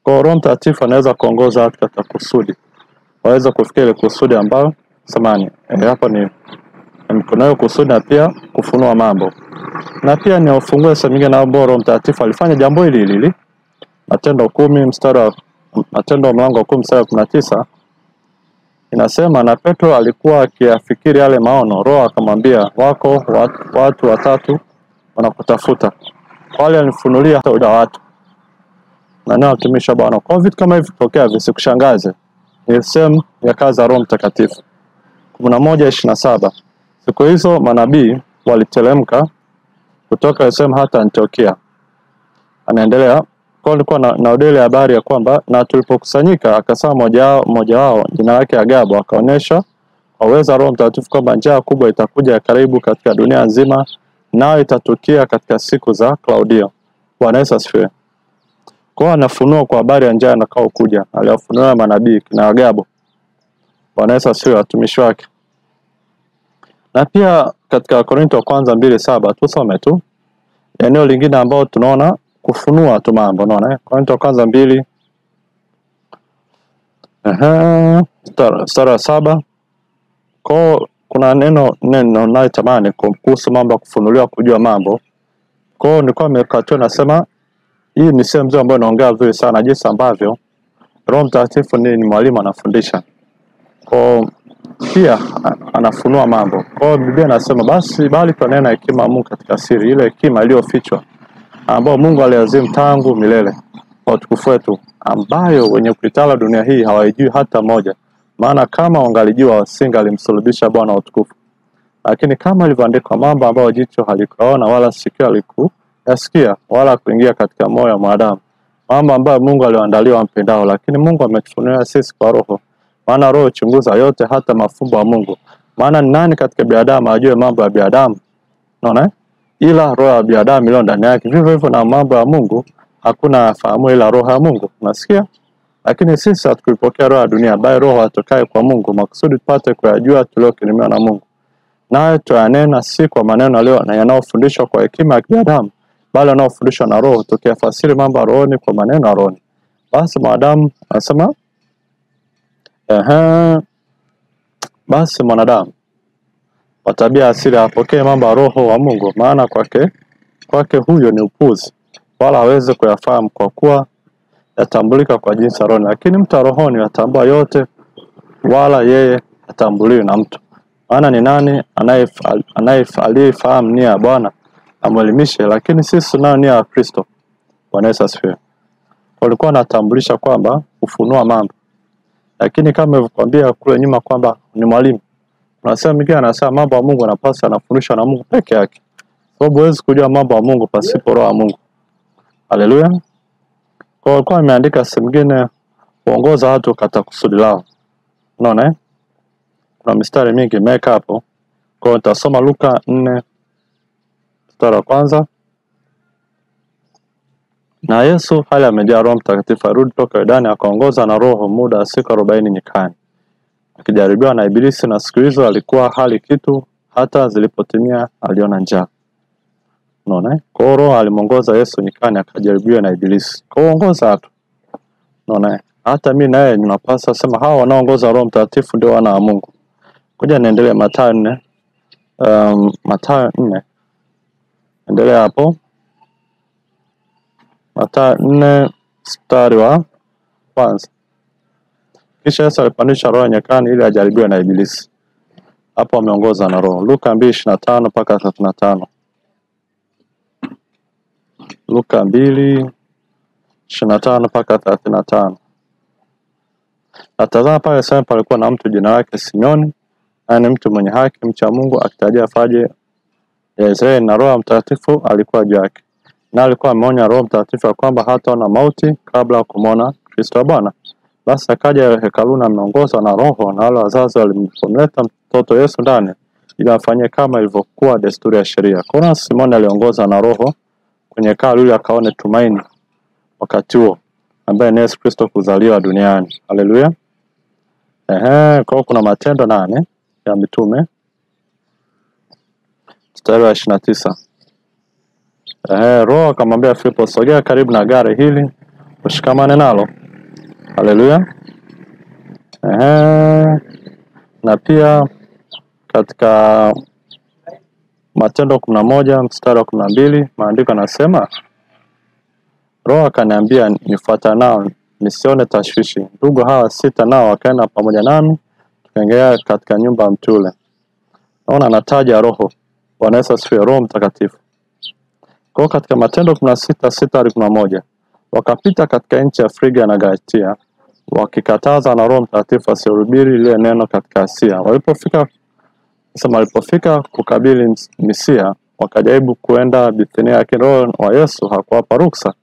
Kwa Roho Mtakatifu anaweza kuongoza watu katika kusudi. Waweza kufikia ile kusudi ambayo samani hapa ni mkono kusudi, na pia kufunua mambo. Na pia ni ufungue sehemu na Roho Mtakatifu alifanya jambo hili. Matendo 10 mlango wa 10 mstari wa 19 inasema, na Petro alikuwa akiyafikiri yale maono, Roho akamwambia, wako watu watatu wanakutafuta. Wale alifunulia hata watu na nao tumisha Bwana. Kwa vitu kama hivi vitokea visikushangaze. Ni sehemu ya kazi ya Roho Mtakatifu. 11:27. Siku hizo manabii waliteremka kutoka Yerusalemu hata Antiokia. Anaendelea, kwa alikuwa na udele habari ya kwamba, na tulipokusanyika akasema mmoja wao jina lake Agabo, akaonyesha kwa uwezo wa Roho Mtakatifu kwamba njaa kubwa itakuja ya karibu katika dunia nzima, nayo itatukia katika siku za Klaudio. Bwana Yesu asifiwe. Kwa anafunua kwa habari ya njaa inakao kuja. Aliwafunua manabii kina Agabo. Bwana Yesu asifiwe, watumishi wake. Na pia katika Korinto wa kwanza 2:7 tusome tu eneo lingine ambao tunaona kufunua tu mambo, unaona Korinto wa kwanza 2 mstari wa 7. Kwa kuna neno nayotamani kuhusu mambo ya kufunuliwa, kujua mambo. Kwa nilikuwa nimekatoa nasema hii ni sehemu ambayo naongea vizuri sana jinsi ambavyo Roho Mtakatifu ni mwalimu anafundisha. Kwa pia anafunua mambo. Kwa Biblia inasema basi bali tunanena hekima ya Mungu katika siri, ile hekima iliyofichwa ambayo Mungu aliazimu tangu milele kwa utukufu wetu, ambayo wenye kuitawala dunia hii hawajui hata moja. Maana kama wangalijua wasingalimsulubisha Bwana wa utukufu. Lakini kama ilivyoandikwa, mambo ambayo jicho halikuona wala sikio halikusikia wala kuingia katika moyo wa mwanadamu, mambo ambayo Mungu aliwaandalia wampendao. Lakini Mungu ametufunulia sisi kwa Roho, maana Roho huchunguza yote, hata mafumbo ya Mungu. Maana nani katika binadamu ajue mambo ya binadamu? Unaona? Ila roho ya binadamu iliyo ndani yake. Vivyo hivyo na mambo ya Mungu hakuna fahamu ila roho ya Mungu. Unasikia? Lakini sisi hatukupokea roho ya dunia, bali roho atokaye kwa Mungu, makusudi tupate kuyajua tuliyokirimiwa na Mungu. Naye tuyanena si kwa maneno leo na yanayofundishwa kwa hekima ya binadamu, bali yanayofundishwa na Roho, tukiyafasiri mambo ya rohoni kwa maneno ya rohoni. Basi mwanadamu anasema basi mwanadamu kwa tabia asili apokee mambo ya Roho wa Mungu, maana kwake huyo ni upuzi, wala hawezi kuyafahamu kwa kuwa yatambulika kwa jinsi ya roho. Lakini mtu wa rohoni yatambua yote, wala yeye hatambuliwi na mtu. Maana ni nani aliyefahamu nia ya Bwana amwelimishe? Lakini sisi tunao nia ya Kristo. Bwana Yesu asifiwe. Walikuwa wanatambulisha kwamba kufunua mambo. Lakini kama nilivyokuambia kule nyuma kwamba ni mwalimu, unasema mimi anasema mambo ya Mungu anapaswa anafundishwa na Mungu peke yake. Sababu huwezi kujua mambo ya Mungu pasipo roho ya Mungu. Haleluya. Kwa hiyo ameandika sehemu nyingine kuongoza watu katika kusudi lao. Unaona kuna mistari mingi imeweka hapo. Kwa hiyo nitasoma Luka 4 mstari wa kwanza. Na Yesu hali amejaa Roho Mtakatifu arudi toka Yordani, akaongoza na Roho muda wa siku 40 nyikani, akijaribiwa na Ibilisi, na siku hizo alikuwa hali kitu, hata zilipotimia aliona njaa. Unaona? Kwa hiyo Roho alimuongoza Yesu nyikani akajaribiwa na Ibilisi. Kwa hiyo ongoza watu. Unaona? Hata mimi naye ninapaswa sema hao wanaoongoza Roho Mtakatifu ndio wana wa Mungu. Kuja niendelee Mathayo 4. Mathayo 4. Endelea hapo. Mathayo 4 mstari wa kwanza. Kisha Yesu alipandisha Roho nyikani ili ajaribiwe na Ibilisi. Hapo ameongoza na Roho. Luka 2:25 mpaka 35. Luka 2:25 mpaka 35. Natazama pale sasa palikuwa na mtu jina lake Simeoni, na ni mtu mwenye haki, mcha Mungu, akitarajia faraja ya Israeli, na Roho Mtakatifu alikuwa juu yake. Na alikuwa ameonya Roho Mtakatifu kwamba hataona mauti kabla ya kumwona Kristo Bwana. Basi akaja hekaluni ameongozwa na Roho, na wale wazazi walimleta mtoto Yesu ndani ili afanye kama ilivyokuwa desturi ya sheria. Kuna Simoni aliongoza na Roho kwenye hekalu ili akaone tumaini wakati huo, ambaye ni Yesu Kristo kuzaliwa duniani. Haleluya. Kwa kuna Matendo 8 ya Mitume mstari wa 29. Roho akamwambia Filipo, sogea karibu na gari hili ushikamane nalo. Haleluya. Na pia katika Matendo 11 mstari wa 12 maandiko yanasema, Roho akaniambia nifuata nao nisione tashwishi. Ndugu hawa 6 nao wakaenda pamoja nami, tukaingia katika nyumba ya mtu yule. Naona anataja Roho. Bwana Yesu asifiwe, Roho Mtakatifu. Kwa katika Matendo 16:6-11 wakapita katika nchi ya Frigia na Galatia, wakikataza na Roho Mtakatifu asihubiri lile neno katika Asia. Walipofika kukabili Misia, wakajaribu kuenda Bithinia, lakini Roho wa Yesu hakuwapa ruksa.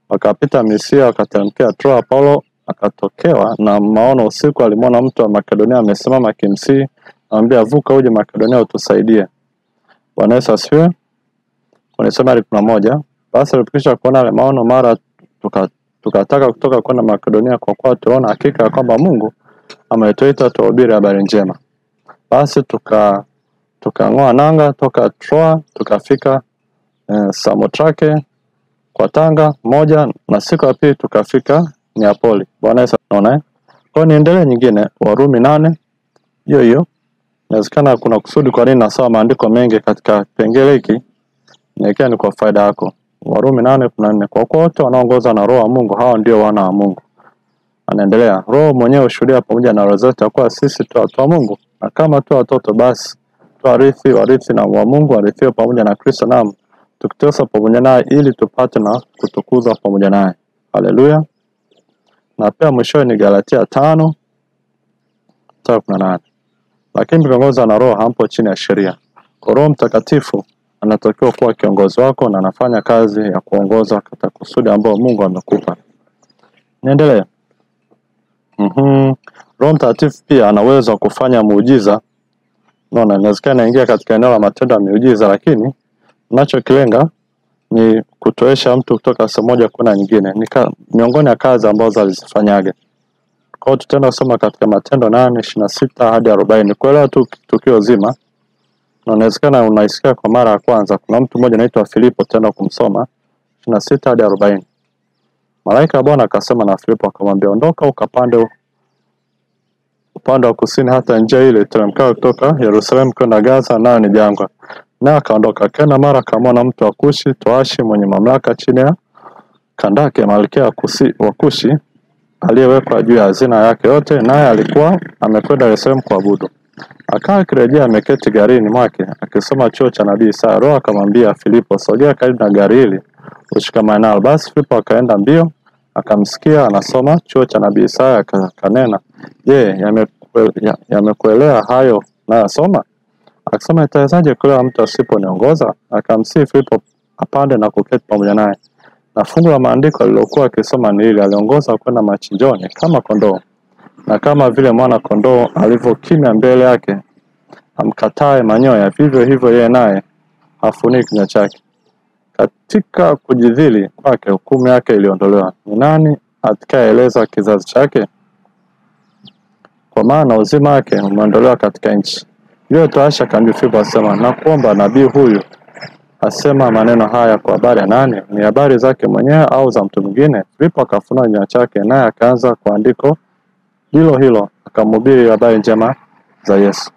Wakapita Misia, wakateremkia Troa. Paulo akatokewa na maono usiku, alimwona mtu wa Makedonia amesimama kimsii, anamwambia, vuka uje Makedonia utusaidie. Bwana Yesu asifiwe. Unasema 11, basi alipokwisha kuona ile maono, mara tukataka kutoka kwenda Makedonia, kwa kuwa tuona hakika kwamba Mungu ametuita tuhubiri habari njema. Basi tukang'oa nanga toka Troa, tukafika Samotrake kwa tanga moja, na siku ya pili tukafika Neapoli. Bwana Yesu anaona. Kwa niendelee nyingine, Warumi 8 hiyo. Inawezekana kuna kusudi kwa nini nasoma maandiko mengi katika pengele hiki, ni kwa faida yako. Warumi 8:14, kwa kuwa wote wanaongozwa na Roho wa Mungu hao ndio wana wa Mungu. Anaendelea, Roho mwenyewe ushuhudia pamoja na roho zetu kwa sisi tu watu wa Mungu, na kama tu watoto basi tu warithi na wa Mungu, warithiwa pamoja na Kristo, naam tukiteswa pamoja naye ili tupate na kutukuzwa pamoja naye. Haleluya. Na pia mwisho ni Galatia 5:18, lakini viongozi na Roho hampo chini ya sheria. Kwa Roho Mtakatifu anatakiwa kuwa kiongozi wako na anafanya kazi ya kuongoza katika kusudi ambao Mungu amekupa. Niendelee. Roho Mtakatifu pia ana uwezo wa kufanya muujiza. Inawezekana ingia katika eneo la matendo ya miujiza, lakini ninachokilenga ni kutoesha mtu kutoka sehemu moja kwenda nyingine. Ni miongoni ya kazi ambazo alizifanyaga. Kwa hiyo tutaenda kusoma katika Matendo 8:26-40 kuelewa tu tukio zima. Na inawezekana unaisikia kwa mara ya kwanza. Kuna mtu mmoja anaitwa Filipo, tena kumsoma 26-40. Malaika wa Bwana akasema na Filipo akamwambia, ondoka ukapande upande wa kusini hata njia ile teremkayo kutoka Yerusalemu kwenda Gaza, nayo ni jangwa. Na akaondoka, kena mara akamwona mtu wa Kushi, toashi mwenye mamlaka chini ya Kandake malkia wa Kushi, aliyewekwa juu ya hazina yake yote, naye alikuwa amekwenda Yerusalemu kuabudu. Akawa akirejea ameketi garini mwake akisoma chuo cha nabii Isaya. Roho akamwambia Filipo, sogea karibu na gari hili ushikamane nalo. Basi Filipo akaenda mbio, akamsikia anasoma chuo cha nabii Isaya, akanena, je, yamekuelea hayo nayasoma? Akasema, itawezaje kuelewa mtu asiponiongoza? Akamsihi Filipo apande na kuketi pamoja naye. Na fungu la maandiko alilokuwa akisoma ni hili, aliongoza kwenda machinjoni kama kondoo, na kama vile mwana kondoo alivyokimya mbele yake amkatae manyoya, vivyo hivyo yeye naye hafuniki kinywa chake. Katika kujidhili kwake hukumu yake iliondolewa. Ni nani atakayeeleza kizazi chake? Kwa maana uzima wake umeondolewa katika nchi. Yule toasha akamwambia Filipo asema, na kuomba nabii huyu asema maneno haya kwa habari ya nani? Ni habari zake mwenyewe au za mtu mwingine? Filipo akafunua kinywa chake, naye akaanza kwa andiko hilo akamhubiri habari njema za Yesu.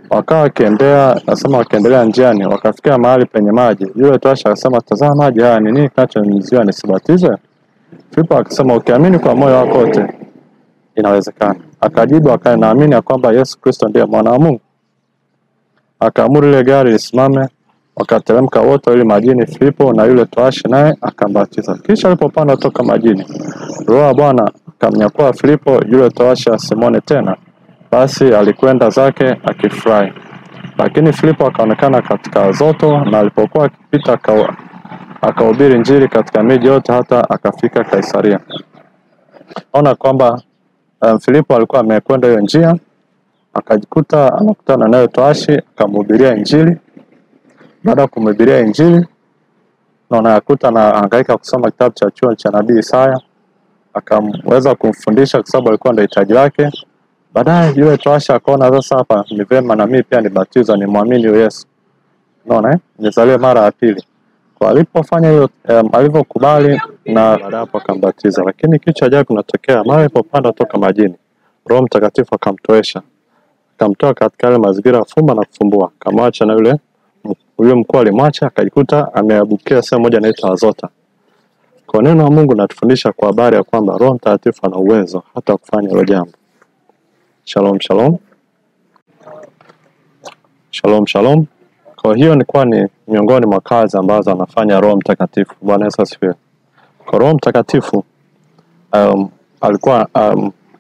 Wakawa wakiendelea njiani, wakafikia mahali penye maji. Yule toasha akasema, tazama maji haya, ni nini kinachonizuia nisibatizwe? Filipo akasema, ukiamini kwa moyo wako wote inawezekana. Akajibu naamini ya kwamba Yesu Kristo ndiye mwana wa Mungu. Akaamuru ile gari lisimame, wakateremka wote ili majini, Filipo na yule toashi, naye akambatiza. Kisha alipopanda toka majini, Roho wa Bwana akamnyakua Filipo yule toashi asimwone tena. Basi alikwenda zake akifurahi. Lakini Filipo akaonekana katika Azoto, na alipokuwa akipita akahubiri Injili katika miji yote hata akafika Kaisaria. Ona kwamba Filipo alikuwa amekwenda hiyo njia, akajikuta anakutana naye toashi, akamhubiria Injili. Baada ya kumhubiria Injili, naona akuta na hangaika kusoma kitabu cha chuo cha nabii Isaya, akamweza kumfundisha kwa sababu alikuwa ndio hitaji lake. Baadaye yule toasha akaona sasa hapa ni vema na mimi pia nibatizwe, ni muamini Yesu. Unaona nizalie mara ya pili. Kwa alipofanya hiyo alivyokubali na baada hapo akambatiza. Lakini kitu cha ajabu kinatokea mara alipopanda toka majini. Roho Mtakatifu akamtoesha. Akamtoa katika yale mazingira fumba na kufumbua. Kamwacha na yule mkuu alimwacha akajikuta ameabukia sehemu moja inaitwa Azota. Kwa neno la Mungu natufundisha kwa habari ya kwamba Roho Mtakatifu ana uwezo hata kufanya hilo jambo. Shalom shalom. Shalom shalom. Kwa hiyo ni miongoni mwa kazi ambazo anafanya Roho Mtakatifu. Bwana Yesu asifiwe. Kwa Roho Mtakatifu alikuwa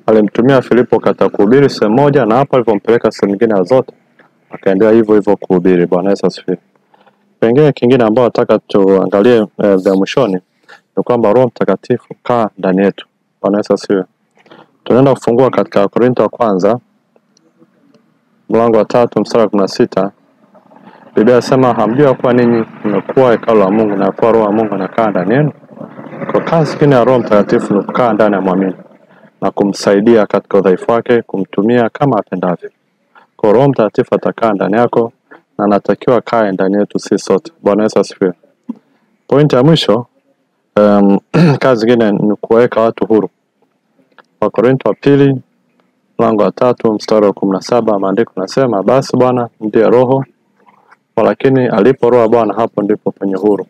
alimtumia Filipo katika kuhubiri sehemu moja, na hapo alipompeleka sehemu nyingine Azota akaendelea hivyo hivyo kuhubiri. Bwana Yesu asifiwe. Pengine kingine ambao nataka tuangalie vya mwishoni ni kwamba Roho Mtakatifu kaa ndani yetu. Bwana Yesu asifiwe. Tunaenda kufungua katika Korintho wa kwanza mlango wa 3 mstari wa 16. Biblia inasema hamjui kuwa ninyi mmekuwa hekalu la Mungu na kwa Roho wa Mungu anakaa ndani yenu. Kwa kazi nyingine ya Roho Mtakatifu ni kukaa ndani ya muamini na kumsaidia katika udhaifu wake, kumtumia kama apendavyo. Kwa Roho Mtakatifu atakaa ndani yako na anatakiwa kae ndani yetu sisi sote. Bwana Yesu asifiwe. Pointi ya mwisho, kazi nyingine ni kuweka watu huru. Wakorintho wa pili mlango wa 3 mstari wa 17, maandiko yanasema basi Bwana ndiye Roho, lakini alipo Roho Bwana hapo ndipo penye huru.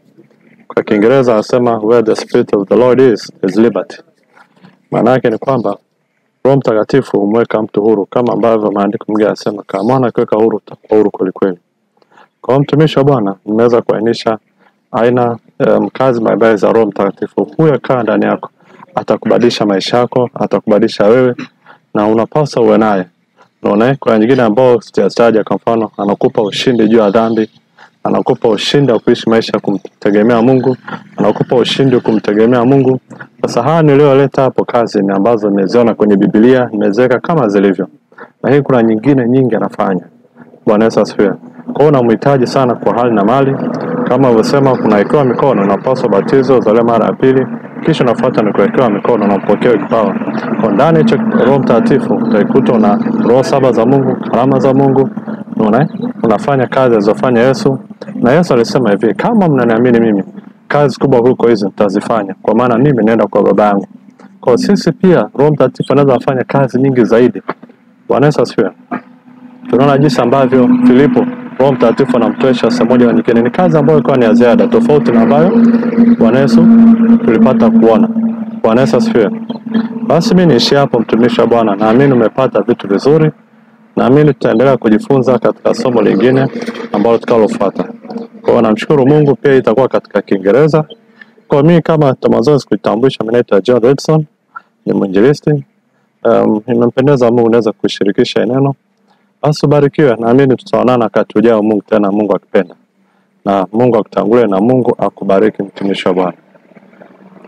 Kwa Kiingereza anasema where the spirit of the Lord is liberty. Maana yake ni kwamba Roho Mtakatifu humweka mtu huru, kama ambavyo maandiko mengine yanasema kama mwana akiweka huru utakuwa huru kweli kweli. Kwa mtumishi wa Bwana nimeweza kuainisha aina kazi mbalimbali za Roho Mtakatifu. Huyo kaa ndani yako atakubadilisha maisha yako, atakubadilisha wewe na unapaswa uwe naye. Unaona, kwa nyingine ambao sitataja, kwa mfano anakupa ushindi juu ya dhambi, anakupa ushindi wa kuishi maisha kumtegemea Mungu, anakupa ushindi wa kumtegemea Mungu. Sasa haya niliyoleta hapo kazi ni ambazo nimeziona kwenye Biblia, nimezeka kama zilivyo. Na hii kuna nyingine nyingi anafanya. Bwana Yesu asifiwe. Kwa hiyo unamhitaji sana kwa hali na mali. Kama ulivyosema kunawekewa mikono, unapaswa batizo uzaliwe mara ya pili, kisha unafuata ni kuwekewa mikono na upokee kipawa. Kwa ndani hicho Roho Mtakatifu utaikuta una roho 7 za Mungu, karama za Mungu. Unaona? Unafanya kazi alizofanya Yesu. Na Yesu alisema hivi, kama mnaniamini mimi, kazi kubwa kuliko hizo mtazifanya, kwa maana mimi naenda kwa Baba yangu. Kwa sisi pia Roho Mtakatifu anaweza kufanya kazi nyingi zaidi. Bwana Yesu asifiwe. Tunaona jinsi ambavyo Filipo Roho Mtakatifu anamtoesha sehemu moja nyingine. Ni kazi ambayo ilikuwa ni ya ziada tofauti na ambayo Bwana Yesu tulipata kuona. Bwana Yesu asifiwe. Basi mimi niishi hapo, mtumishi wa Bwana. Naamini umepata vitu vizuri. Naamini tutaendelea kujifunza katika somo lingine ambalo tutakalofuata. Kwa hiyo namshukuru Mungu, pia itakuwa katika Kiingereza. Kwa mimi kama Tomazoezi kuitambulisha, mimi naitwa John Redson, ni mwinjilisti. Imempendeza Mungu naweza kushirikisha neno. Basi barikiwe, naamini tutaonana wakati ujao Mungu tena, Mungu akipenda. Na Mungu akutangulie na Mungu akubariki mtumishi wa Bwana.